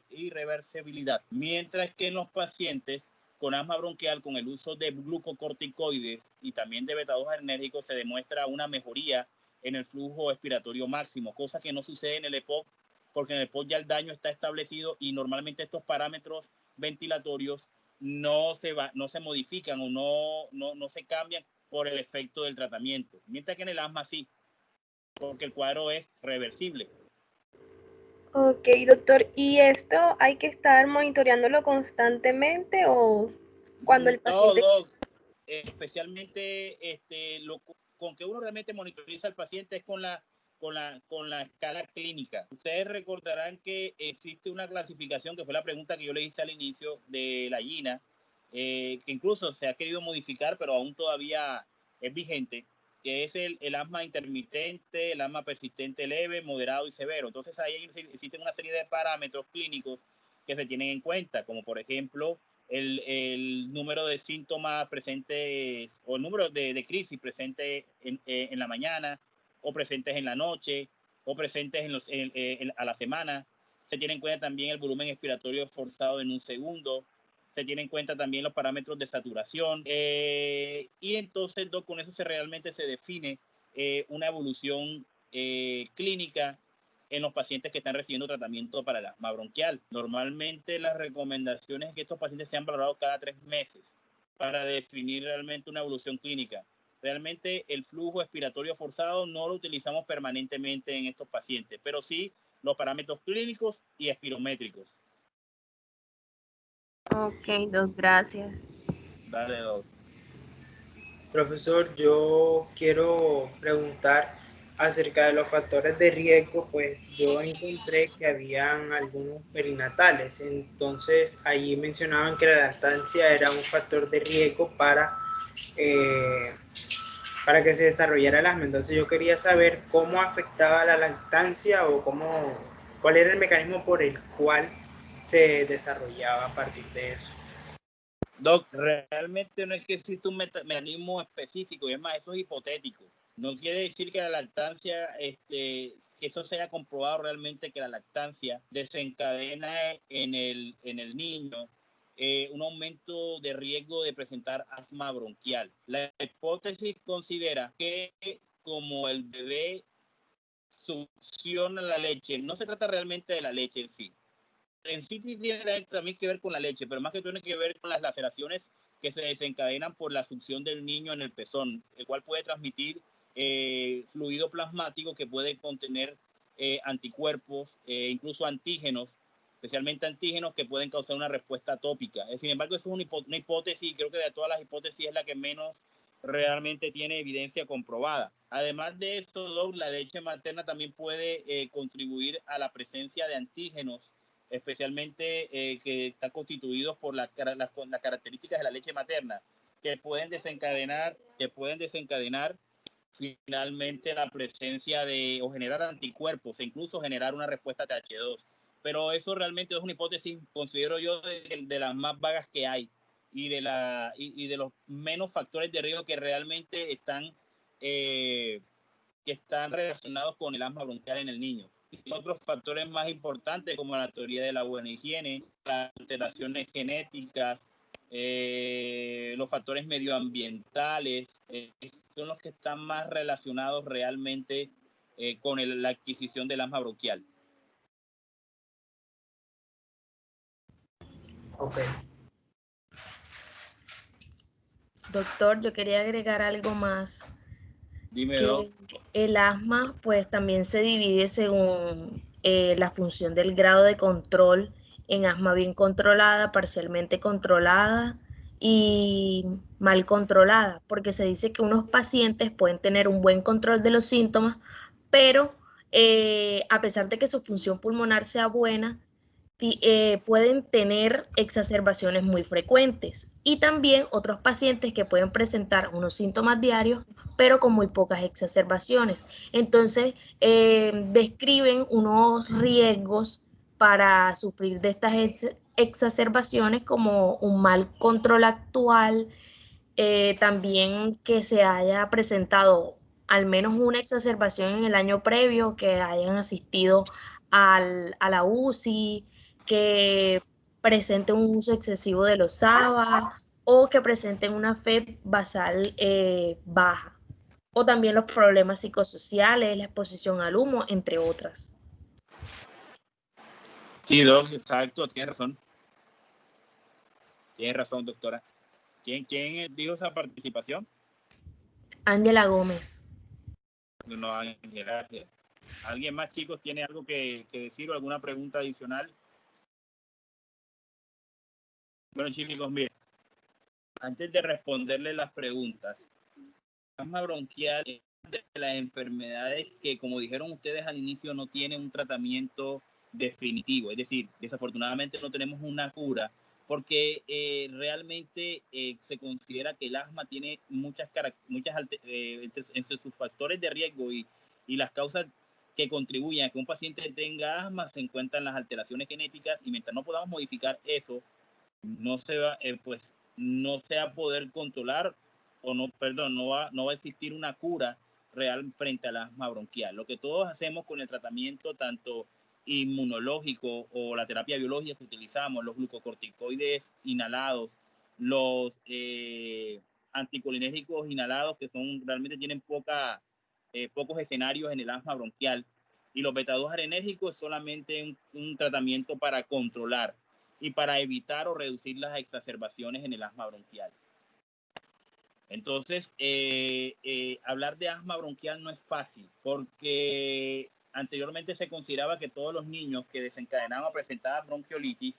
irreversibilidad, mientras que en los pacientes con asma bronquial con el uso de glucocorticoides y también de beta-2 adrenérgicos se demuestra una mejoría en el flujo expiratorio máximo, cosa que no sucede en el EPOC, porque en el EPOC ya el daño está establecido y normalmente estos parámetros ventilatorios no se modifican o no se cambian por el efecto del tratamiento, mientras que en el asma sí, porque el cuadro es reversible. Ok, doctor, ¿y esto hay que estar monitoreándolo constantemente o cuando el paciente... No, especialmente con que uno realmente monitoriza al paciente es con la escala clínica. Ustedes recordarán que existe una clasificación, que fue la pregunta que yo le hice al inicio, de la GINA, que incluso se ha querido modificar, pero aún todavía es vigente, que es el asma intermitente, el asma persistente leve, moderado y severo. Entonces ahí existen una serie de parámetros clínicos que se tienen en cuenta, como por ejemplo el número de síntomas presentes o el número de crisis presentes en la mañana o presentes en la noche o presentes a la semana. Se tiene en cuenta también el volumen expiratorio forzado en un segundo. Se tiene en cuenta también los parámetros de saturación. Y entonces, con eso realmente se define una evolución clínica en los pacientes que están recibiendo tratamiento para el asma bronquial. Normalmente las recomendaciones es que estos pacientes sean valorados cada 3 meses para definir realmente una evolución clínica. Realmente el flujo expiratorio forzado no lo utilizamos permanentemente en estos pacientes, pero sí los parámetros clínicos y espirométricos. Ok, Doc, gracias. Dale, Doc. Profesor, yo quiero preguntar acerca de los factores de riesgo. Pues yo encontré que habían algunos perinatales, entonces allí mencionaban que la lactancia era un factor de riesgo para que se desarrollara el asma. Entonces yo quería saber cómo afectaba la lactancia o cuál era el mecanismo por el cual se desarrollaba a partir de eso. Doc, realmente no es que exista un mecanismo específico, y es más, eso es hipotético. No quiere decir que la lactancia, que eso sea comprobado realmente, que la lactancia desencadena en el niño un aumento de riesgo de presentar asma bronquial. La hipótesis considera que como el bebé succiona la leche, no se trata realmente de la leche en sí tiene también que ver con la leche, pero más que todo tiene que ver con las laceraciones que se desencadenan por la succión del niño en el pezón, el cual puede transmitir fluido plasmático que puede contener anticuerpos, incluso antígenos, especialmente antígenos que pueden causar una respuesta atópica. Sin embargo, eso es una hipótesis, y creo que de todas las hipótesis es la que menos realmente tiene evidencia comprobada. Además de eso, la leche materna también puede contribuir a la presencia de antígenos, especialmente que están constituidos por las características de la leche materna, que pueden desencadenar finalmente la presencia o generar anticuerpos e incluso generar una respuesta TH2. pero eso realmente es una hipótesis, considero yo, de las más vagas que hay y de los menos factores de riesgo que realmente están relacionados con el asma bronquial en el niño. Y otros factores más importantes como la teoría de la buena higiene, las alteraciones genéticas, los factores medioambientales, son los que están más relacionados realmente con la adquisición del asma bronquial. Ok. Doctor, yo quería agregar algo más. Dime, Que Doc. el asma pues también se divide según la función del grado de control en asma bien controlada, parcialmente controlada y mal controlada, porque se dice que unos pacientes pueden tener un buen control de los síntomas, pero a pesar de que su función pulmonar sea buena, pueden tener exacerbaciones muy frecuentes, y también otros pacientes que pueden presentar unos síntomas diarios pero con muy pocas exacerbaciones. Entonces, describen unos riesgos para sufrir de estas exacerbaciones, como un mal control actual, también que se haya presentado al menos una exacerbación en el año previo, que hayan asistido a la UCI, que presenten un uso excesivo de los SABA o que presenten una FEB basal baja, o también los problemas psicosociales, la exposición al humo, entre otras. Sí, Doc, exacto, tiene razón. Tiene razón, doctora. ¿Quién dijo esa participación? Ángela Gómez. No, Ángela. ¿Alguien más, chicos, tiene algo que decir o alguna pregunta adicional? Bueno, chicos, miren, antes de responderle las preguntas, el asma bronquial es una de las enfermedades que, como dijeron ustedes al inicio, no tiene un tratamiento definitivo. Es decir, desafortunadamente no tenemos una cura, porque realmente se considera que el asma tiene entre sus factores de riesgo y las causas que contribuyen a que un paciente tenga asma se encuentran las alteraciones genéticas, y mientras no podamos modificar eso, no se va a poder controlar, o no va a existir una cura real frente al asma bronquial. Lo que todos hacemos con el tratamiento tanto inmunológico o la terapia biológica que utilizamos, los glucocorticoides inhalados, los anticolinérgicos inhalados, que realmente tienen pocos escenarios en el asma bronquial, y los beta-2 adrenérgicos es solamente un tratamiento para controlar y para evitar o reducir las exacerbaciones en el asma bronquial. Entonces, hablar de asma bronquial no es fácil, porque anteriormente se consideraba que todos los niños que desencadenaban o presentaban bronquiolitis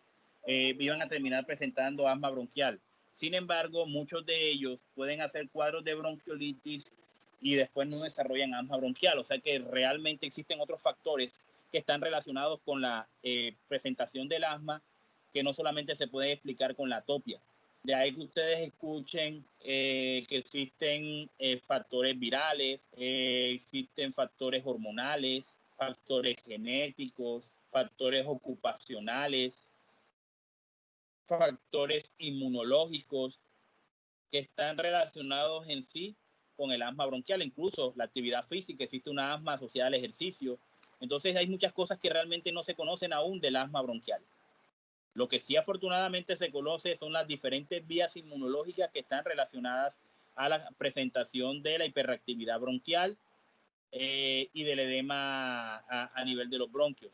iban a terminar presentando asma bronquial. Sin embargo, muchos de ellos pueden hacer cuadros de bronquiolitis y después no desarrollan asma bronquial. O sea que realmente existen otros factores que están relacionados con la presentación del asma, que no solamente se puede explicar con la atopia. De ahí que ustedes escuchen que existen factores virales, existen factores hormonales, factores genéticos, factores ocupacionales, factores inmunológicos que están relacionados en sí con el asma bronquial. Incluso la actividad física, existe una asma asociada al ejercicio. Entonces hay muchas cosas que realmente no se conocen aún del asma bronquial. Lo que sí afortunadamente se conoce son las diferentes vías inmunológicas que están relacionadas a la presentación de la hiperreactividad bronquial y del edema a nivel de los bronquios.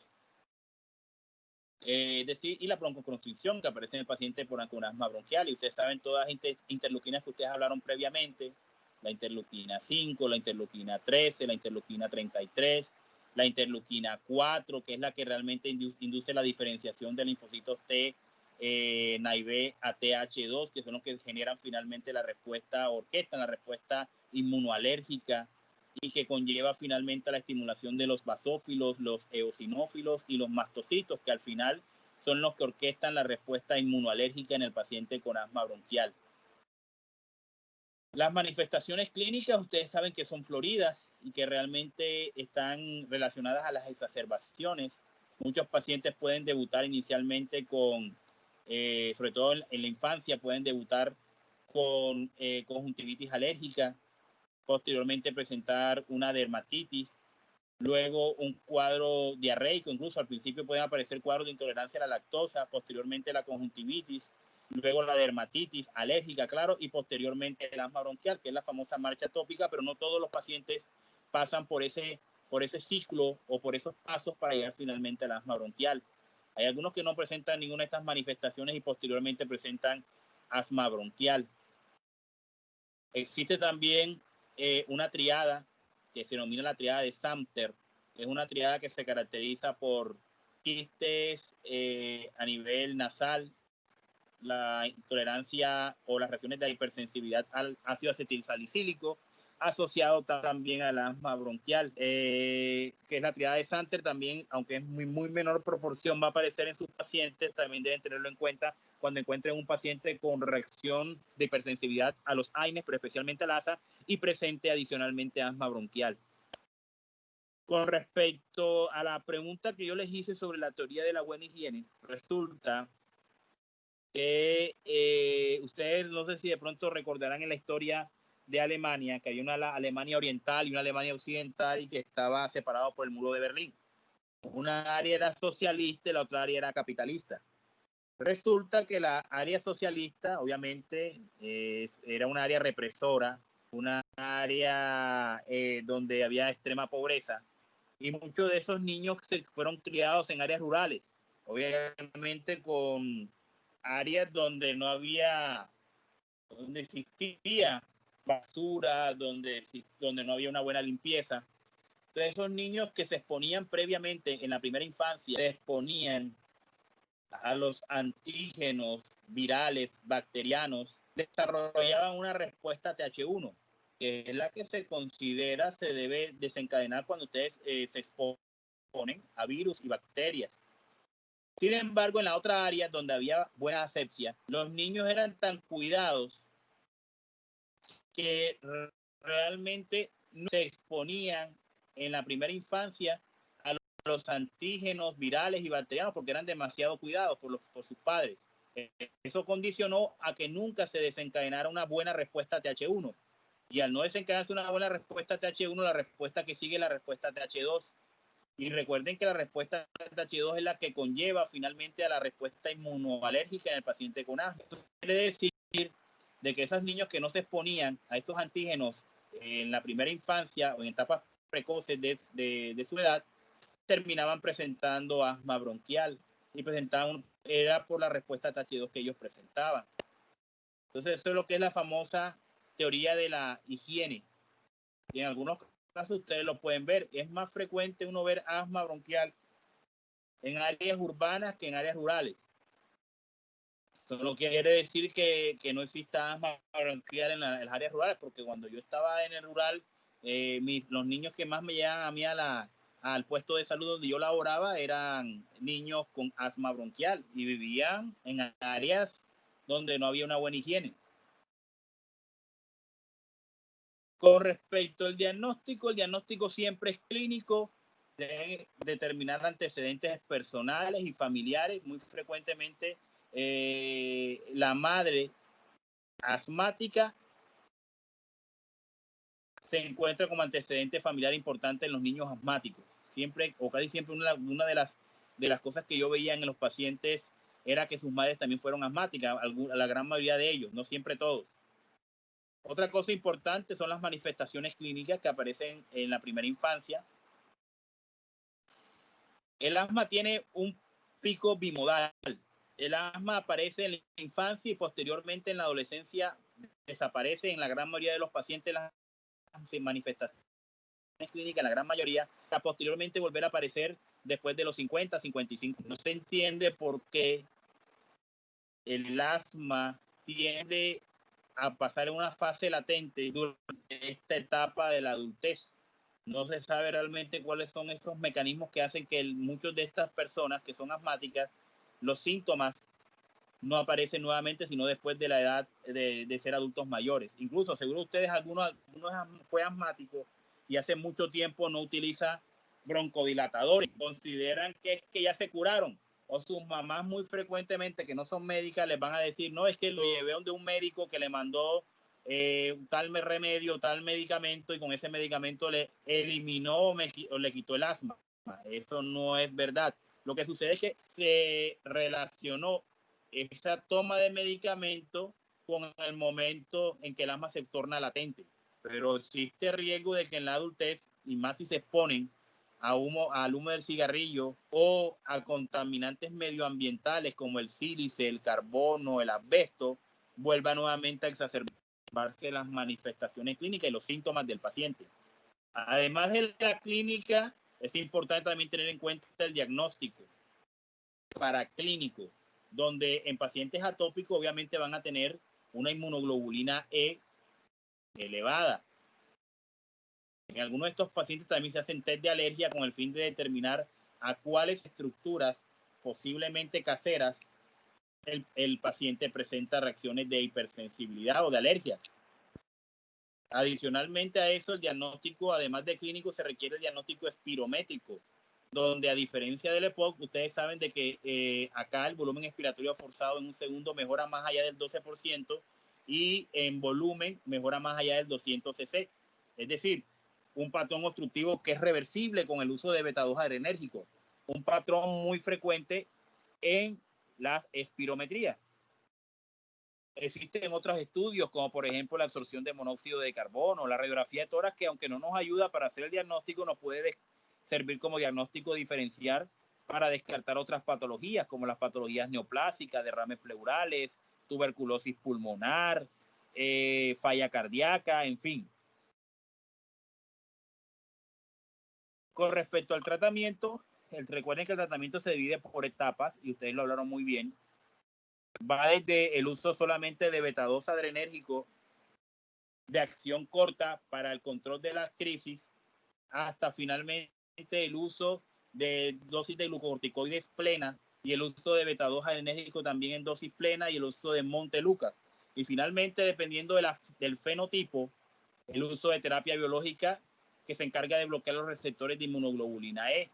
Es decir, y la broncoconstricción que aparece en el paciente con asma bronquial. Y ustedes saben todas las interleuquinas que ustedes hablaron previamente: la interleuquina 5, la interleuquina 13, la interleuquina 33, la interleuquina 4, que es la que realmente induce la diferenciación de linfocitos T, NAIB a TH2, que son los que generan finalmente la respuesta, orquestan la respuesta inmunoalérgica, y que conlleva finalmente a la estimulación de los basófilos, los eosinófilos y los mastocitos, que al final son los que orquestan la respuesta inmunoalérgica en el paciente con asma bronquial. Las manifestaciones clínicas, ustedes saben que son floridas y que realmente están relacionadas a las exacerbaciones. Muchos pacientes pueden debutar inicialmente con, sobre todo en la infancia, pueden debutar con conjuntivitis alérgica, posteriormente presentar una dermatitis, luego un cuadro diarreico, incluso al principio pueden aparecer cuadros de intolerancia a la lactosa, posteriormente la conjuntivitis, luego la dermatitis alérgica, claro, y posteriormente el asma bronquial, que es la famosa marcha atópica, pero no todos los pacientes pasan por ese ciclo o por esos pasos para llegar finalmente al asma bronquial. Hay algunos que no presentan ninguna de estas manifestaciones y posteriormente presentan asma bronquial. Existe también una triada que se denomina la triada de Samter. Es una triada que se caracteriza por quistes a nivel nasal, la intolerancia o las reacciones de hipersensibilidad al ácido acetilsalicílico, asociado también al asma bronquial, que es la triada de Samter. También, aunque es muy menor proporción, va a aparecer en sus pacientes. También deben tenerlo en cuenta cuando encuentren un paciente con reacción de hipersensibilidad a los AINES, pero especialmente al ASA, y presente adicionalmente asma bronquial. Con respecto a la pregunta que yo les hice sobre la teoría de la buena higiene, resulta que ustedes, no sé si de pronto recordarán en la historia de Alemania, que había una Alemania oriental y una Alemania occidental y que estaba separado por el muro de Berlín. Una área era socialista y la otra área era capitalista. Resulta que la área socialista, obviamente, era una área represora, una área donde había extrema pobreza, y muchos de esos niños se fueron criados en áreas rurales, obviamente con áreas donde no había, donde existía basura, donde no había una buena limpieza. Entonces esos niños que se exponían previamente en la primera infancia, se exponían a los antígenos virales, bacterianos, desarrollaban una respuesta TH1, que es la que se considera se debe desencadenar cuando ustedes se exponen a virus y bacterias. Sin embargo, en la otra área donde había buena asepsia, los niños eran tan cuidados que realmente no se exponían en la primera infancia a los antígenos virales y bacterianos porque eran demasiado cuidados por sus padres. Eso condicionó a que nunca se desencadenara una buena respuesta TH1. Y al no desencadenarse una buena respuesta TH1, la respuesta que sigue es la respuesta TH2. Y recuerden que la respuesta TH2 es la que conlleva finalmente a la respuesta inmunoalérgica en el paciente con asma. Eso quiere decir de que esos niños que no se exponían a estos antígenos en la primera infancia o en etapas precoces de su edad, terminaban presentando asma bronquial y era por la respuesta TH2 que ellos presentaban. Entonces eso es lo que es la famosa teoría de la higiene. Y en algunos casos ustedes lo pueden ver. Es más frecuente uno ver asma bronquial en áreas urbanas que en áreas rurales. Eso no quiere decir que no exista asma bronquial en las áreas rurales, porque cuando yo estaba en el rural, los niños que más me llegaban a mí al puesto de salud donde yo laboraba eran niños con asma bronquial y vivían en áreas donde no había una buena higiene. Con respecto al diagnóstico, el diagnóstico siempre es clínico, debe determinar antecedentes personales y familiares. Muy frecuentemente la madre asmática se encuentra como antecedente familiar importante en los niños asmáticos. Siempre o casi siempre una de las cosas que yo veía en los pacientes era que sus madres también fueron asmáticas, la gran mayoría de ellos, no siempre todos. Otra cosa importante son las manifestaciones clínicas que aparecen en la primera infancia. El asma tiene un pico bimodal. El asma aparece en la infancia y posteriormente en la adolescencia desaparece en la gran mayoría de los pacientes las manifestaciones clínicas, en la gran mayoría, para posteriormente volver a aparecer después de los 50, 55. No se entiende por qué el asma tiende a pasar en una fase latente durante esta etapa de la adultez. No se sabe realmente cuáles son esos mecanismos que hacen que muchas de estas personas que son asmáticas, los síntomas no aparecen nuevamente, sino después de la edad de ser adultos mayores. Incluso, seguro ustedes, algunos fue asmático y hace mucho tiempo no utiliza broncodilatadores, consideran que es que ya se curaron, o sus mamás muy frecuentemente que no son médicas les van a decir, no, es que lo llevé donde un médico que le mandó tal remedio, tal medicamento, y con ese medicamento le eliminó o le quitó el asma. Eso no es verdad. Lo que sucede es que se relacionó esa toma de medicamento con el momento en que el asma se torna latente. Pero existe riesgo de que en la adultez, y más si se exponen al humo del cigarrillo o a contaminantes medioambientales como el sílice, el carbono, el asbesto, vuelva nuevamente a exacerbarse las manifestaciones clínicas y los síntomas del paciente. Además de la clínica, es importante también tener en cuenta el diagnóstico paraclínico, donde en pacientes atópicos obviamente van a tener una inmunoglobulina E elevada. En algunos de estos pacientes también se hacen test de alergia con el fin de determinar a cuáles estructuras posiblemente caseras el paciente presenta reacciones de hipersensibilidad o de alergia. Adicionalmente a eso, el diagnóstico, además de clínico, se requiere el diagnóstico espirométrico, donde a diferencia del EPOC, ustedes saben de que acá el volumen expiratorio forzado en un segundo mejora más allá del 12% y en volumen mejora más allá del 200 cc. Es decir, un patrón obstructivo que es reversible con el uso de beta-2 adrenérgico. Un patrón muy frecuente en la espirometría. Existen otros estudios, como por ejemplo la absorción de monóxido de carbono, la radiografía de tórax, que aunque no nos ayuda para hacer el diagnóstico, nos puede servir como diagnóstico diferencial para descartar otras patologías, como las patologías neoplásicas, derrames pleurales, tuberculosis pulmonar, falla cardíaca, en fin. Con respecto al tratamiento, recuerden que el tratamiento se divide por etapas, y ustedes lo hablaron muy bien. Va desde el uso solamente de beta-2 adrenérgico de acción corta para el control de las crisis, hasta finalmente el uso de dosis de glucocorticoides plena y el uso de beta-2 adrenérgico también en dosis plena y el uso de Montelukast. Y finalmente, dependiendo del fenotipo, el uso de terapia biológica que se encarga de bloquear los receptores de inmunoglobulina E.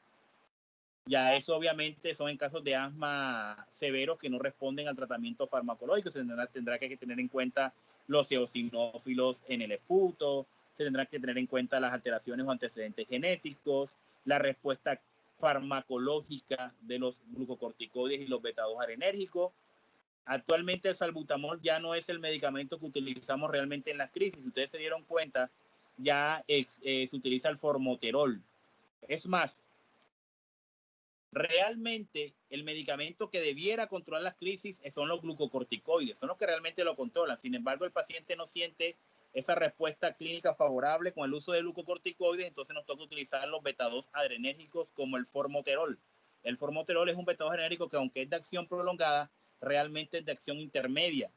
Ya eso obviamente son en casos de asma severos que no responden al tratamiento farmacológico. Se tendrá que tener en cuenta los eosinófilos en el esputo, se tendrá que tener en cuenta las alteraciones o antecedentes genéticos, la respuesta farmacológica de los glucocorticoides y los beta-2 adrenérgicos. Actualmente el salbutamol ya no es el medicamento que utilizamos realmente en las crisis. Si ustedes se dieron cuenta, ya se utiliza el formoterol. Es más, realmente el medicamento que debiera controlar las crisis son los glucocorticoides, son los que realmente lo controlan. Sin embargo, el paciente no siente esa respuesta clínica favorable con el uso de glucocorticoides, entonces nos toca utilizar los beta-2 adrenérgicos como el formoterol. El formoterol es un beta-2 adrenérgico que, aunque es de acción prolongada, realmente es de acción intermedia.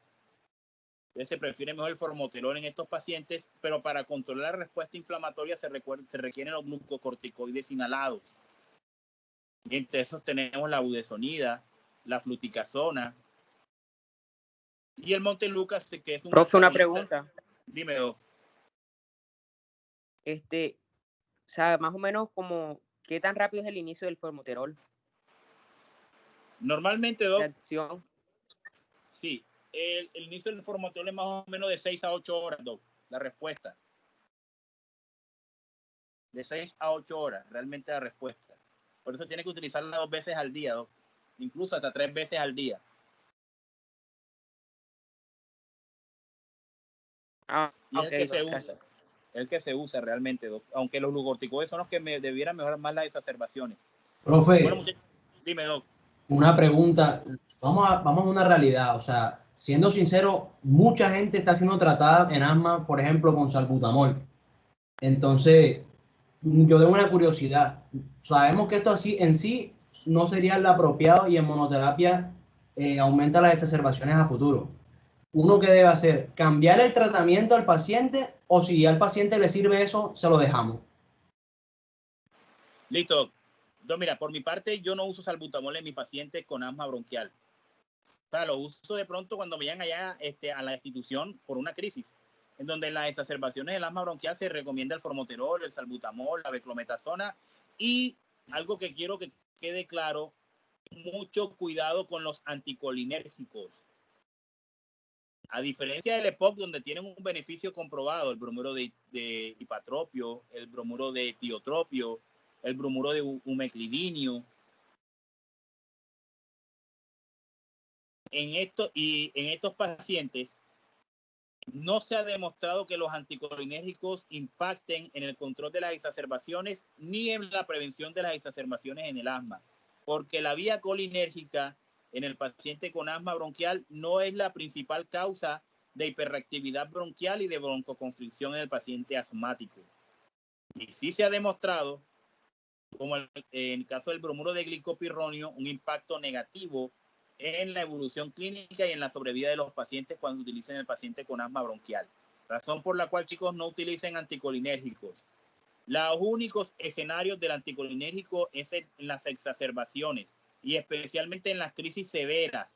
Entonces se prefiere mejor el formoterol en estos pacientes, pero para controlar la respuesta inflamatoria se requieren los glucocorticoides inhalados. Y entre esos tenemos la budesonida, la fluticasona y el Montelukast, que es un... Profe, una pregunta. Dime, Doc. O sea, más o menos como, ¿qué tan rápido es el inicio del formoterol? Normalmente, Doc. La acción. Sí, el inicio del formoterol es más o menos de 6 a 8 horas, Doc, la respuesta. De 6 a 8 horas, realmente la respuesta. Por eso tiene que utilizarla 2 veces al día, Doc. Incluso hasta 3 veces al día. Y es okay, el que se usa. El que se usa realmente, Doc. Aunque los glucocorticoides son los que debieran mejorar más las exacerbaciones. Profe, bueno, dime, Doc. Una pregunta. Vamos a una realidad. O sea, siendo sincero, mucha gente está siendo tratada en asma, por ejemplo, con salbutamol. Entonces, yo tengo una curiosidad. Sabemos que esto así en sí no sería lo apropiado y en monoterapia aumenta las exacerbaciones a futuro. ¿Uno qué debe hacer? ¿Cambiar el tratamiento al paciente o si al paciente le sirve eso, se lo dejamos? Listo. Entonces, mira, por mi parte, yo no uso salbutamol en mis pacientes con asma bronquial. O sea, lo uso de pronto cuando me llegan allá a la institución por una crisis, en donde en las exacerbaciones del asma bronquial se recomienda el formoterol, el salbutamol, la beclometasona Y algo que quiero que quede claro, mucho cuidado con los anticolinérgicos. A diferencia del EPOC, donde tienen un beneficio comprobado, el bromuro de ipatropio, el bromuro de tiotropio, el bromuro de umeclidinio, en estos pacientes no se ha demostrado que los anticolinérgicos impacten en el control de las exacerbaciones ni en la prevención de las exacerbaciones en el asma, porque la vía colinérgica en el paciente con asma bronquial no es la principal causa de hiperreactividad bronquial y de broncoconstricción en el paciente asmático. Y sí se ha demostrado, como en el caso del bromuro de glicopirronio, un impacto negativo en la evolución clínica y en la sobrevida de los pacientes cuando utilicen el paciente con asma bronquial. Razón por la cual, chicos, no utilicen anticolinérgicos. Los únicos escenarios del anticolinérgico es en las exacerbaciones y especialmente en las crisis severas,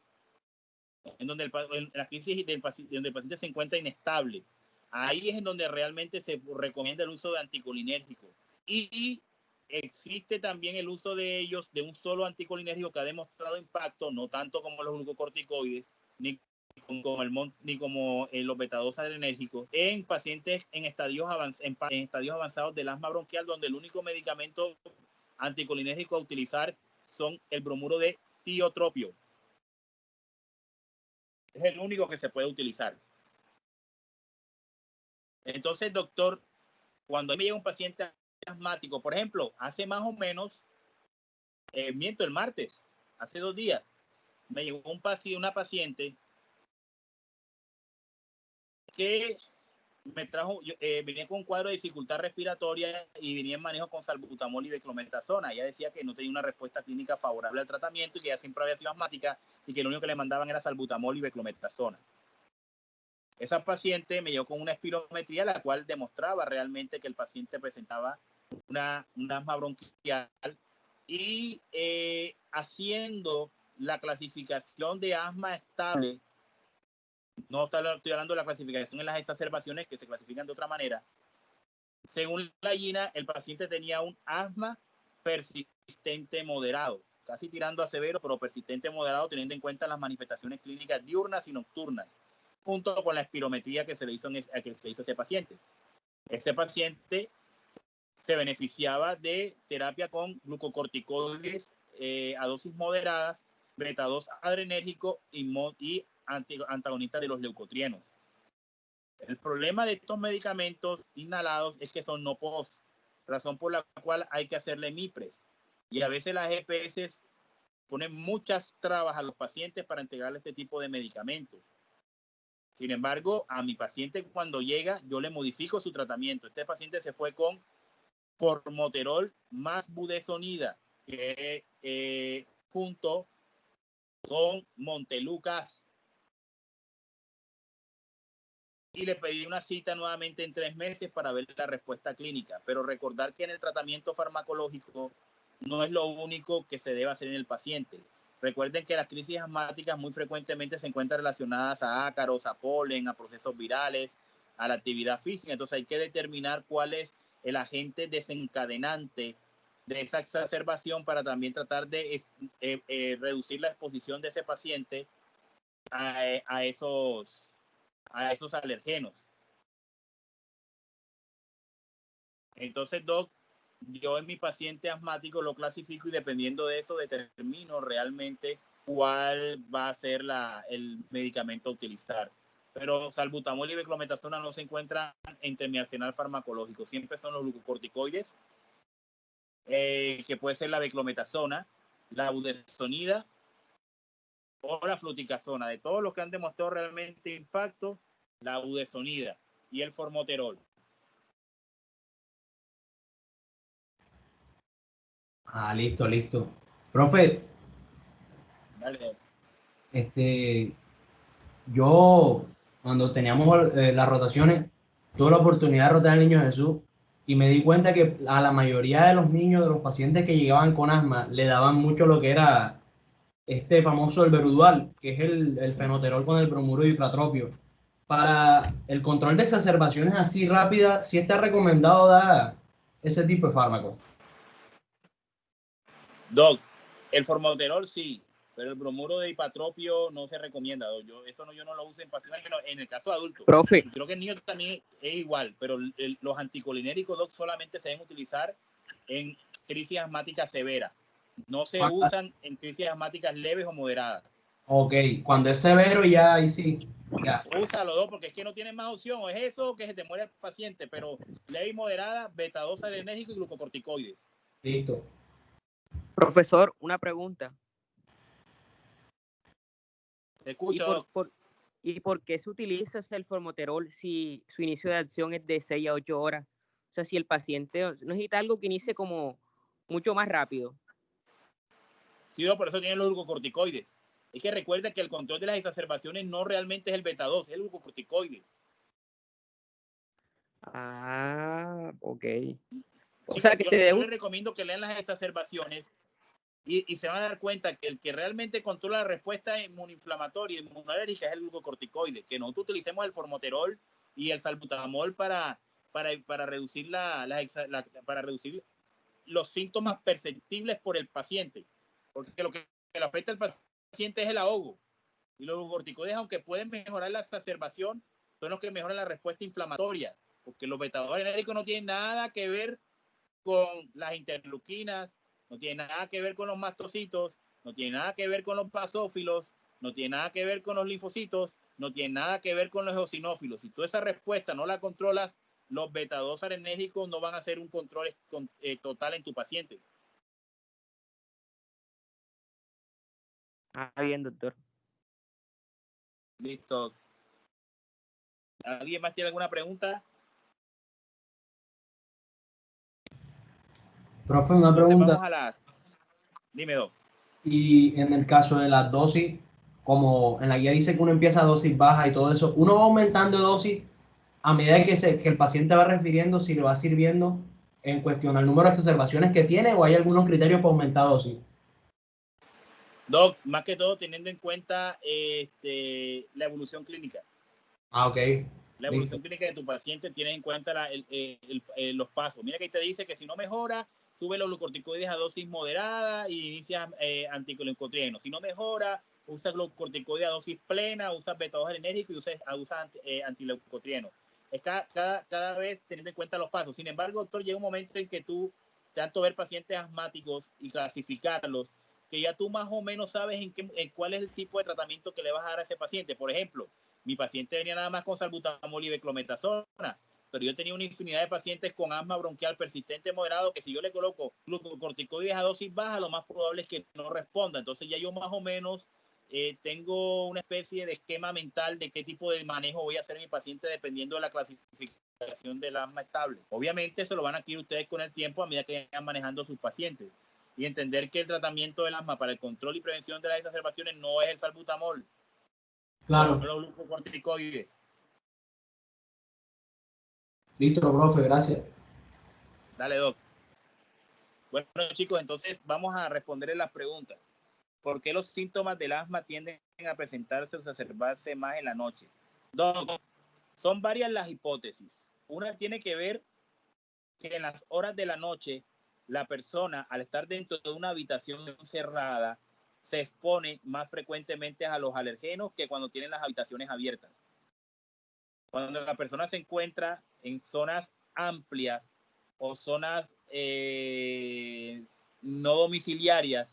en donde en la crisis donde el paciente se encuentra inestable. Ahí es en donde realmente se recomienda el uso de anticolinérgicos. Y existe también el uso de ellos, de un solo anticolinérgico que ha demostrado impacto, no tanto como los glucocorticoides, ni como los beta-2 adrenérgicos, en pacientes en estadios avanzados del asma bronquial, donde el único medicamento anticolinérgico a utilizar son el bromuro de tiotropio. Es el único que se puede utilizar. Entonces, doctor, cuando me llega un paciente asmático, por ejemplo, hace más o menos, el martes, hace 2 días, me llegó una paciente que me trajo, venía con un cuadro de dificultad respiratoria y venía en manejo con salbutamol y beclometasona. Ella decía que no tenía una respuesta clínica favorable al tratamiento y que ella siempre había sido asmática y que lo único que le mandaban era salbutamol y beclometasona. Esa paciente me llegó con una espirometría, la cual demostraba realmente que el paciente presentaba un asma bronquial y haciendo la clasificación de asma estable. No estoy hablando de la clasificación en las exacerbaciones que se clasifican de otra manera. Según la GINA, el paciente tenía un asma persistente moderado, casi tirando a severo, pero persistente moderado, teniendo en cuenta las manifestaciones clínicas diurnas y nocturnas, junto con la espirometría que se le hizo a ese paciente. Ese paciente se beneficiaba de terapia con glucocorticoides a dosis moderadas, beta-2 adrenérgico y antagonistas de los leucotrienos. El problema de estos medicamentos inhalados es que son no POS, razón por la cual hay que hacerle MIPRES. Y a veces las EPS ponen muchas trabas a los pacientes para entregarle este tipo de medicamentos. Sin embargo, a mi paciente cuando llega, yo le modifico su tratamiento. Este paciente se fue con formoterol más budesonida, junto con Montelukast. Y le pedí una cita nuevamente en 3 meses para ver la respuesta clínica. Pero recordar que en el tratamiento farmacológico no es lo único que se debe hacer en el paciente. Recuerden que las crisis asmáticas muy frecuentemente se encuentran relacionadas a ácaros, a polen, a procesos virales, a la actividad física. Entonces hay que determinar cuál es el agente desencadenante de esa exacerbación para también tratar de reducir la exposición de ese paciente a esos alergenos. Entonces, doc, yo en mi paciente asmático lo clasifico y dependiendo de eso determino realmente cuál va a ser el medicamento a utilizar. Pero salbutamol y beclometasona no se encuentran entre mi arsenal farmacológico. Siempre son los glucocorticoides, que puede ser la beclometasona, la budesonida o la fluticasona. De todos los que han demostrado realmente impacto, la budesonida y el formoterol. Listo. Profe, Dale. Yo cuando teníamos las rotaciones, tuve la oportunidad de rotar al Niño Jesús y me di cuenta que a la mayoría de los niños, de los pacientes que llegaban con asma, le daban mucho lo que era este famoso el Verudual, que es el fenoterol con el bromuro de ipratropio. Para el control de exacerbaciones así rápidas, sí está recomendado dar ese tipo de fármaco. Doc, el formoterol sí, pero el bromuro de hipatropio no se recomienda. Yo no lo uso en pacientes, en el caso de adultos. Profe. Creo que en niños también es igual, pero los anticolinéricos, Doc, solamente se deben utilizar en crisis asmáticas severas. No se usan en crisis asmáticas leves o moderadas. Ok, cuando es severo ya ahí sí. Ya. Úsalo, Doc, porque es que no tienes más opción. O es eso o que se te muere el paciente, pero leve y moderada, beta-2 adrenérgico y glucocorticoides. Listo. Profesor, una pregunta. Te escucho. ¿Y por qué se utiliza el formoterol si su inicio de acción es de 6 a 8 horas? O sea, si el paciente necesita algo que inicie como mucho más rápido. Sí, por eso tienen los glucocorticoides. Es que recuerda que el control de las exacerbaciones no realmente es el beta-2, es el glucocorticoide. Ah, ok. O Chicos, sea, que yo les recomiendo que lean las exacerbaciones y se van a dar cuenta que el que realmente controla la respuesta inmunoinflamatoria y inmunológica es el glucocorticoide. Que nosotros utilicemos el formoterol y el salbutamol para reducir para reducir los síntomas perceptibles por el paciente. Porque lo que le afecta al paciente es el ahogo. Y los glucocorticoides, aunque pueden mejorar la exacerbación, son los que mejoran la respuesta inflamatoria. Porque los beta-2 adrenérgicos no tienen nada que ver con las interleuquinas, no tiene nada que ver con los mastocitos, no tiene nada que ver con los basófilos, no tiene nada que ver con los linfocitos, no tiene nada que ver con los eosinófilos. Si tú esa respuesta no la controlas, los beta-2 adrenérgicos no van a hacer un control total en tu paciente. Ah, bien, doctor. Listo. ¿Alguien más tiene alguna pregunta? Profe, una pregunta. Vamos a Dime, Doc. Y en el caso de las dosis, como en la guía dice que uno empieza a dosis baja y todo eso, ¿uno va aumentando de dosis a medida que el paciente va refiriendo si le va sirviendo en cuestión al número de exacerbaciones que tiene o hay algunos criterios para aumentar dosis? Doc, más que todo teniendo en cuenta la evolución clínica. Ah, ok. La evolución clínica de tu paciente tiene en cuenta los pasos. Mira que te dice que si no mejora, sube los glucocorticoides a dosis moderada y inicia anticolincotrieno. Si no mejora, usa glucocorticoides a dosis plena, usa beta-2 adrenérgico y usa antileucotrieno. Es cada vez teniendo en cuenta los pasos. Sin embargo, doctor, llega un momento en que tú, tanto ver pacientes asmáticos y clasificarlos, que ya tú más o menos sabes en cuál es el tipo de tratamiento que le vas a dar a ese paciente. Por ejemplo, mi paciente venía nada más con salbutamol y beclometasona, pero yo tenía una infinidad de pacientes con asma bronquial persistente moderado que si yo le coloco glucocorticoides a dosis baja, lo más probable es que no responda. Entonces ya yo más o menos tengo una especie de esquema mental de qué tipo de manejo voy a hacer en mi paciente dependiendo de la clasificación del asma estable. Obviamente eso lo van a adquirir ustedes con el tiempo a medida que vayan manejando sus pacientes. Y entender que el tratamiento del asma para el control y prevención de las exacerbaciones no es el salbutamol. Claro. No los glucocorticoides. Listo, profe, gracias. Dale, Doc. Bueno, chicos, entonces vamos a responderle las preguntas. ¿Por qué los síntomas del asma tienden a presentarse o exacerbarse más en la noche? Doc, son varias las hipótesis. Una tiene que ver que en las horas de la noche la persona, al estar dentro de una habitación cerrada, se expone más frecuentemente a los alergenos que cuando tienen las habitaciones abiertas. Cuando la persona se encuentra en zonas amplias o zonas no domiciliarias,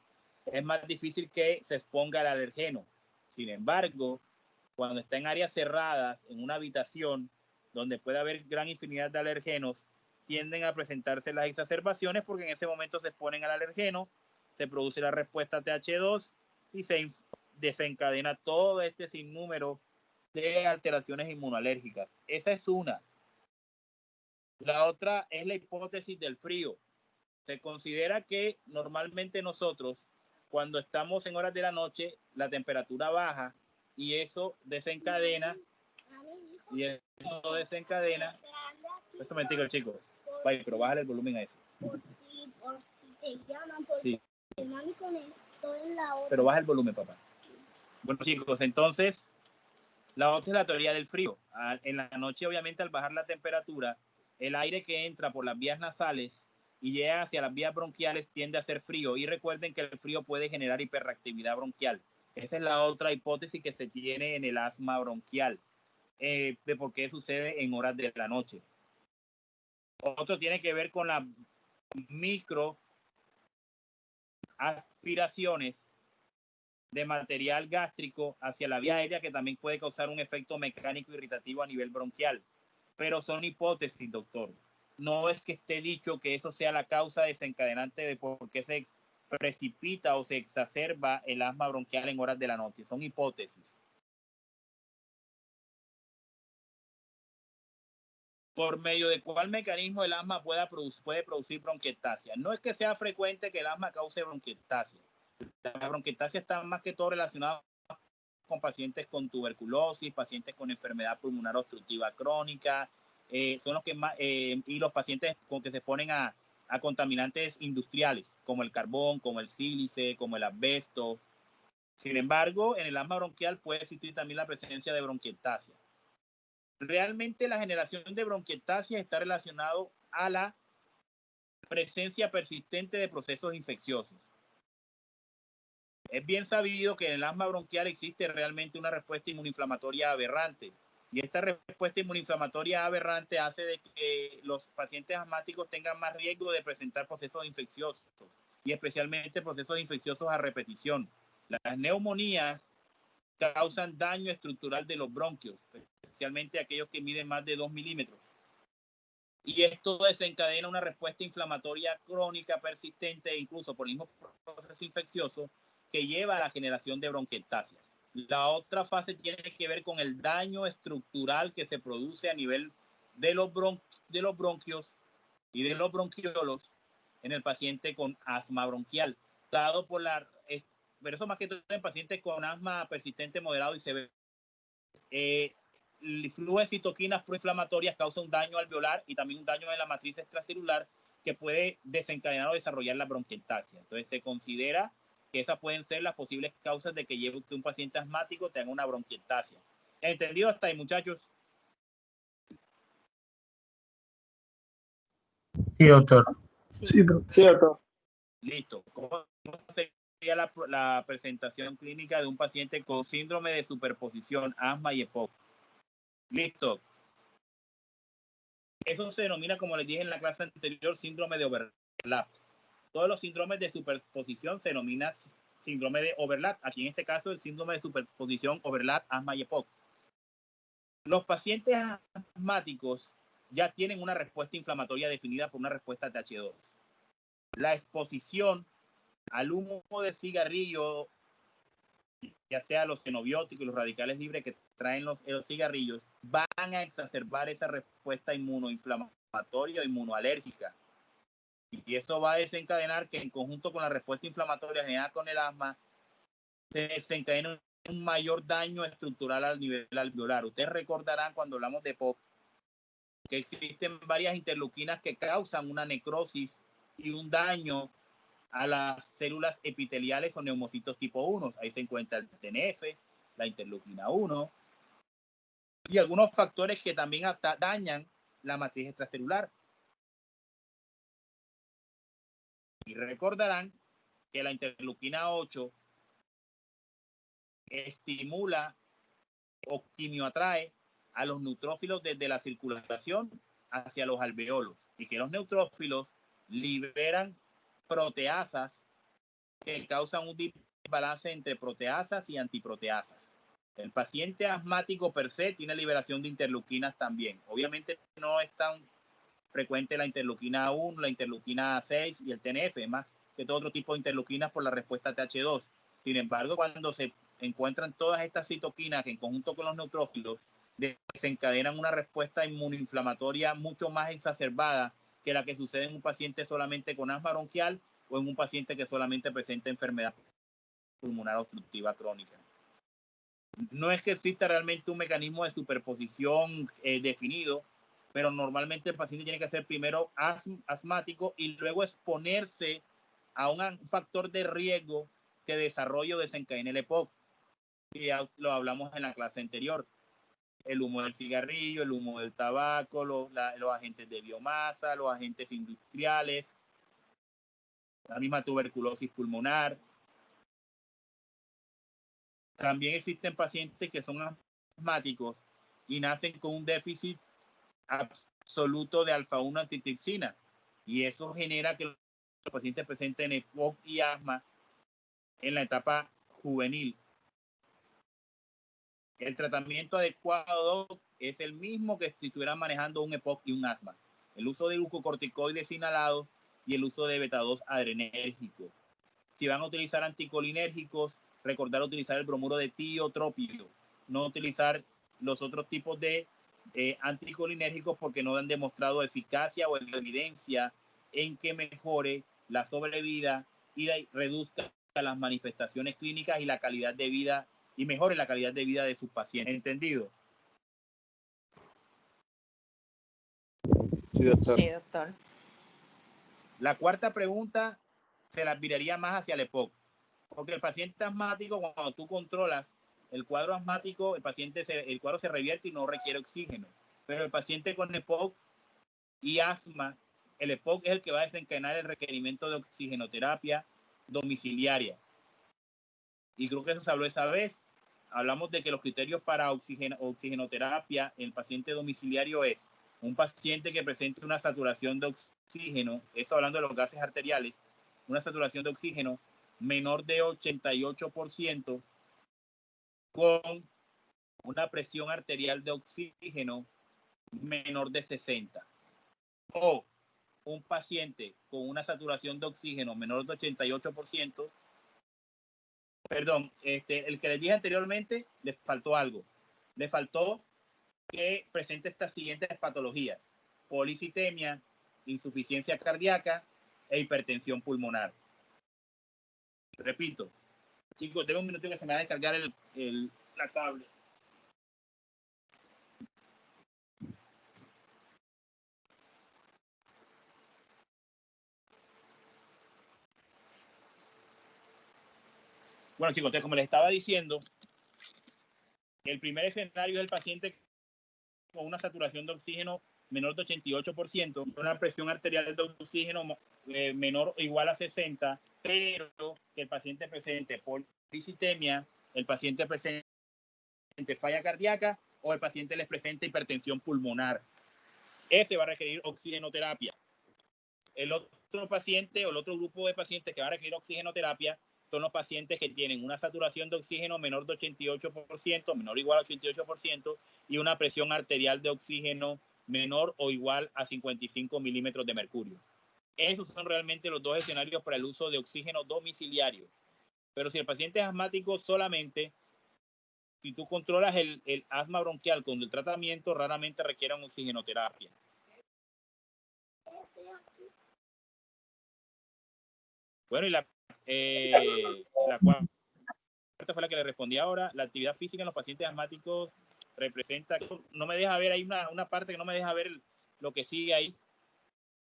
es más difícil que se exponga al alergeno. Sin embargo, cuando está en áreas cerradas, en una habitación donde puede haber gran infinidad de alergenos, tienden a presentarse las exacerbaciones porque en ese momento se exponen al alergeno, se produce la respuesta TH2 y se desencadena todo este sinnúmero de alteraciones inmunológicas. Esa es una. La otra es la hipótesis del frío. Se considera que normalmente nosotros, cuando estamos en horas de la noche, la temperatura baja y eso desencadena. Esto me digo, chicos. Vaya, pero bájale el volumen a eso. Sí. Pero baja el volumen, papá. Bueno, chicos, entonces, la otra es la teoría del frío. En la noche, obviamente, al bajar la temperatura, el aire que entra por las vías nasales y llega hacia las vías bronquiales, tiende a ser frío. Y recuerden que el frío puede generar hiperreactividad bronquial. Esa es la otra hipótesis que se tiene en el asma bronquial, de por qué sucede en horas de la noche. Otro tiene que ver con las micro aspiraciones de material gástrico hacia la vía aérea, que también puede causar un efecto mecánico irritativo a nivel bronquial. Pero son hipótesis, doctor. No es que esté dicho que eso sea la causa desencadenante de por qué se precipita o se exacerba el asma bronquial en horas de la noche. Son hipótesis. ¿Por medio de cuál mecanismo el asma puede producir bronquiectasia? No es que sea frecuente que el asma cause bronquiectasia. La bronquiectasia está más que todo relacionada con pacientes con tuberculosis, pacientes con enfermedad pulmonar obstructiva crónica, son los que más, y los pacientes con que se exponen a contaminantes industriales, como el carbón, como el sílice, como el asbesto. Sin embargo, en el asma bronquial puede existir también la presencia de bronquiectasia. Realmente la generación de bronquiectasia está relacionado a la presencia persistente de procesos infecciosos. Es bien sabido que en el asma bronquial existe realmente una respuesta inmunoinflamatoria aberrante. Y esta respuesta inmunoinflamatoria aberrante hace de que los pacientes asmáticos tengan más riesgo de presentar procesos infecciosos, y especialmente procesos infecciosos a repetición. Las neumonías causan daño estructural de los bronquios, especialmente aquellos que miden más de 2 milímetros. Y esto desencadena una respuesta inflamatoria crónica persistente, incluso por el mismo proceso infeccioso, que lleva a la generación de bronquiectasia. La otra fase tiene que ver con el daño estructural que se produce a nivel de los bronquios y de los bronquiolos en el paciente con asma bronquial, dado por pero eso más que todo en pacientes con asma persistente, moderado y severo. El flujo de citoquinas proinflamatorias causa un daño alveolar y también un daño en la matriz extracelular que puede desencadenar o desarrollar la bronquiectasia. Entonces se considera que esas pueden ser las posibles causas de que un paciente asmático tenga una bronquiectasia. ¿Entendido hasta ahí, muchachos? Sí, doctor. Sí, doctor. Listo. ¿Cómo sería la presentación clínica de un paciente con síndrome de superposición, asma y EPOC? Listo. Eso se denomina, como les dije en la clase anterior, síndrome de overlap. Todos los síndromes de superposición se denominan síndrome de overlap. Aquí en este caso el síndrome de superposición, overlap, asma y EPOC. Los pacientes asmáticos ya tienen una respuesta inflamatoria definida por una respuesta TH2. La exposición al humo de cigarrillo, ya sea los xenobióticos y los radicales libres que traen los cigarrillos, van a exacerbar esa respuesta inmunoinflamatoria o inmunoalérgica. Y eso va a desencadenar que en conjunto con la respuesta inflamatoria generada con el asma, se desencadena un mayor daño estructural al nivel alveolar. Ustedes recordarán cuando hablamos de EPOC que existen varias interleuquinas que causan una necrosis y un daño a las células epiteliales o neumocitos tipo 1. Ahí se encuentra el TNF, la interleuquina 1 y algunos factores que también hasta dañan la matriz extracelular. Y recordarán que la interleuquina 8 estimula o quimioatrae a los neutrófilos desde la circulación hacia los alveolos, y que los neutrófilos liberan proteasas que causan un desbalance entre proteasas y antiproteasas. El paciente asmático per se tiene liberación de interleuquinas también. Obviamente no es tan frecuente la interleuquina 1, la interleuquina 6 y el TNF, más que todo otro tipo de interleuquinas por la respuesta TH2. Sin embargo, cuando se encuentran todas estas citoquinas en conjunto con los neutrófilos, desencadenan una respuesta inmunoinflamatoria mucho más exacerbada que la que sucede en un paciente solamente con asma bronquial o en un paciente que solamente presenta enfermedad pulmonar obstructiva crónica. No es que exista realmente un mecanismo de superposición definido, pero normalmente el paciente tiene que ser primero asmático y luego exponerse a un factor de riesgo que desarrolle o desencadene el EPOC. Y ya lo hablamos en la clase anterior. El humo del cigarrillo, el humo del tabaco, los agentes de biomasa, los agentes industriales, la misma tuberculosis pulmonar. También existen pacientes que son asmáticos y nacen con un déficit absoluto de alfa-1 antitripsina, y eso genera que los pacientes presenten EPOC y asma en la etapa juvenil. El tratamiento adecuado es el mismo que si estuvieran manejando un EPOC y un asma: el uso de glucocorticoides inhalados y el uso de beta-2 adrenérgico. Si van a utilizar anticolinérgicos, recordar utilizar el bromuro de tiotropio, no utilizar los otros tipos de anticolinérgicos porque no han demostrado eficacia o evidencia en que mejore la sobrevida y reduzca las manifestaciones clínicas y la calidad de vida, y mejore la calidad de vida de sus pacientes. ¿Entendido? Sí, doctor. Sí, doctor. La cuarta pregunta se la viraría más hacia el EPOC, porque el paciente asmático, cuando tú controlas el cuadro asmático, el cuadro se revierte y no requiere oxígeno. Pero el paciente con EPOC y asma, el EPOC es el que va a desencadenar el requerimiento de oxigenoterapia domiciliaria. Y creo que eso se habló esa vez. Hablamos de que los criterios para oxigenoterapia en el paciente domiciliario es un paciente que presente una saturación de oxígeno, esto hablando de los gases arteriales, una saturación de oxígeno menor de 88%, con una presión arterial de oxígeno menor de 60. O un paciente con una saturación de oxígeno menor de 88%, perdón, el que les dije anteriormente, les faltó algo. Les faltó que presente estas siguientes patologías: policitemia, insuficiencia cardíaca e hipertensión pulmonar. Repito, chicos, tengo un minuto que se me va a descargar la tablet. Bueno, chicos, entonces, como les estaba diciendo, el primer escenario es el paciente con una saturación de oxígeno menor de 88%, una presión arterial de oxígeno menor o igual a 60, pero que el paciente presente policitemia, el paciente presente falla cardíaca o el paciente les presenta hipertensión pulmonar. Ese va a requerir oxigenoterapia. El otro paciente o el otro grupo de pacientes que va a requerir oxigenoterapia son los pacientes que tienen una saturación de oxígeno menor de 88%, menor o igual a 88%, y una presión arterial de oxígeno menor o igual a 55 milímetros de mercurio. Esos son realmente los dos escenarios para el uso de oxígeno domiciliario. Pero si el paciente es asmático solamente, si tú controlas el asma bronquial con el tratamiento, raramente requiere una oxigenoterapia. Bueno, y la cuarta fue la que le respondí ahora. La actividad física en los pacientes asmáticos representa... No me deja ver, hay una parte que no me deja ver lo que sigue ahí.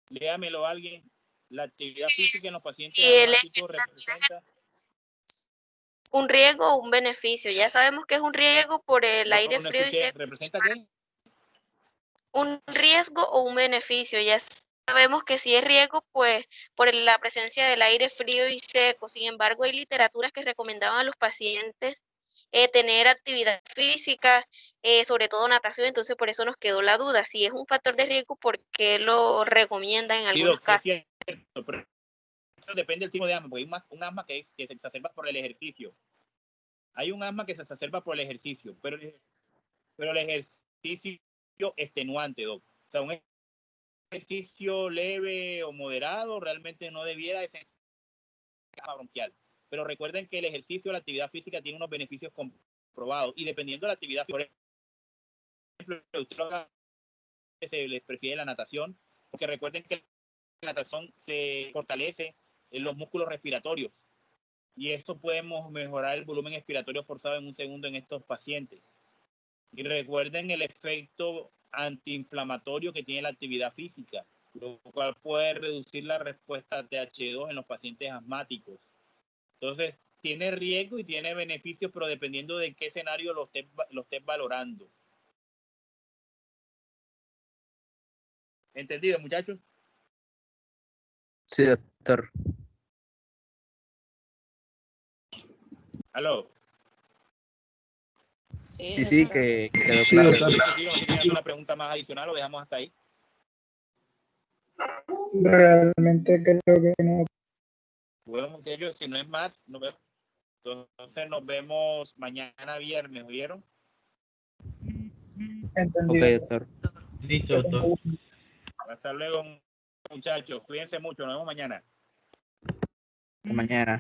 Léamelo alguien. La actividad física en los pacientes asmáticos representa... Un riesgo o un beneficio. Ya sabemos que es un riesgo por el aire frío y seco. ¿Representa qué? Un riesgo o un beneficio. Ya sabemos que si es riesgo, pues por la presencia del aire frío y seco. Sin embargo, hay literaturas que recomendaban a los pacientes tener actividad física, sobre todo natación. Entonces, por eso nos quedó la duda. Si es un factor de riesgo, ¿por qué lo recomiendan en algunos casos? Sí, es cierto, pero depende del tipo de asma, porque hay un asma que se exacerba por el ejercicio. Hay un asma que se exacerba por el ejercicio, pero el ejercicio extenuante, doc. O sea, un ejercicio leve o moderado realmente no debiera de ser asma bronquial. Pero recuerden que el ejercicio, la actividad física tiene unos beneficios comprobados, y dependiendo de la actividad, por ejemplo, se les prefiere la natación, porque recuerden que la natación se fortalece en los músculos respiratorios, y esto podemos mejorar el volumen expiratorio forzado en un segundo en estos pacientes. Y recuerden el efecto antiinflamatorio que tiene la actividad física, lo cual puede reducir la respuesta TH2 en los pacientes asmáticos. Entonces, tiene riesgo y tiene beneficios, pero dependiendo de qué escenario lo estés valorando. ¿Entendido, muchachos? Sí, doctor. ¿Aló? Sí, sí, que quedó Sí, claro. doctor. Si tienen una pregunta más adicional, lo dejamos hasta ahí. Realmente creo que no. Bueno, muchachos, si no es más, entonces nos vemos mañana viernes, ¿oyeron? Entendido. Ok, doctor. Listo, doctor. Hasta luego, muchachos. Cuídense mucho. Nos vemos mañana. Hasta mañana.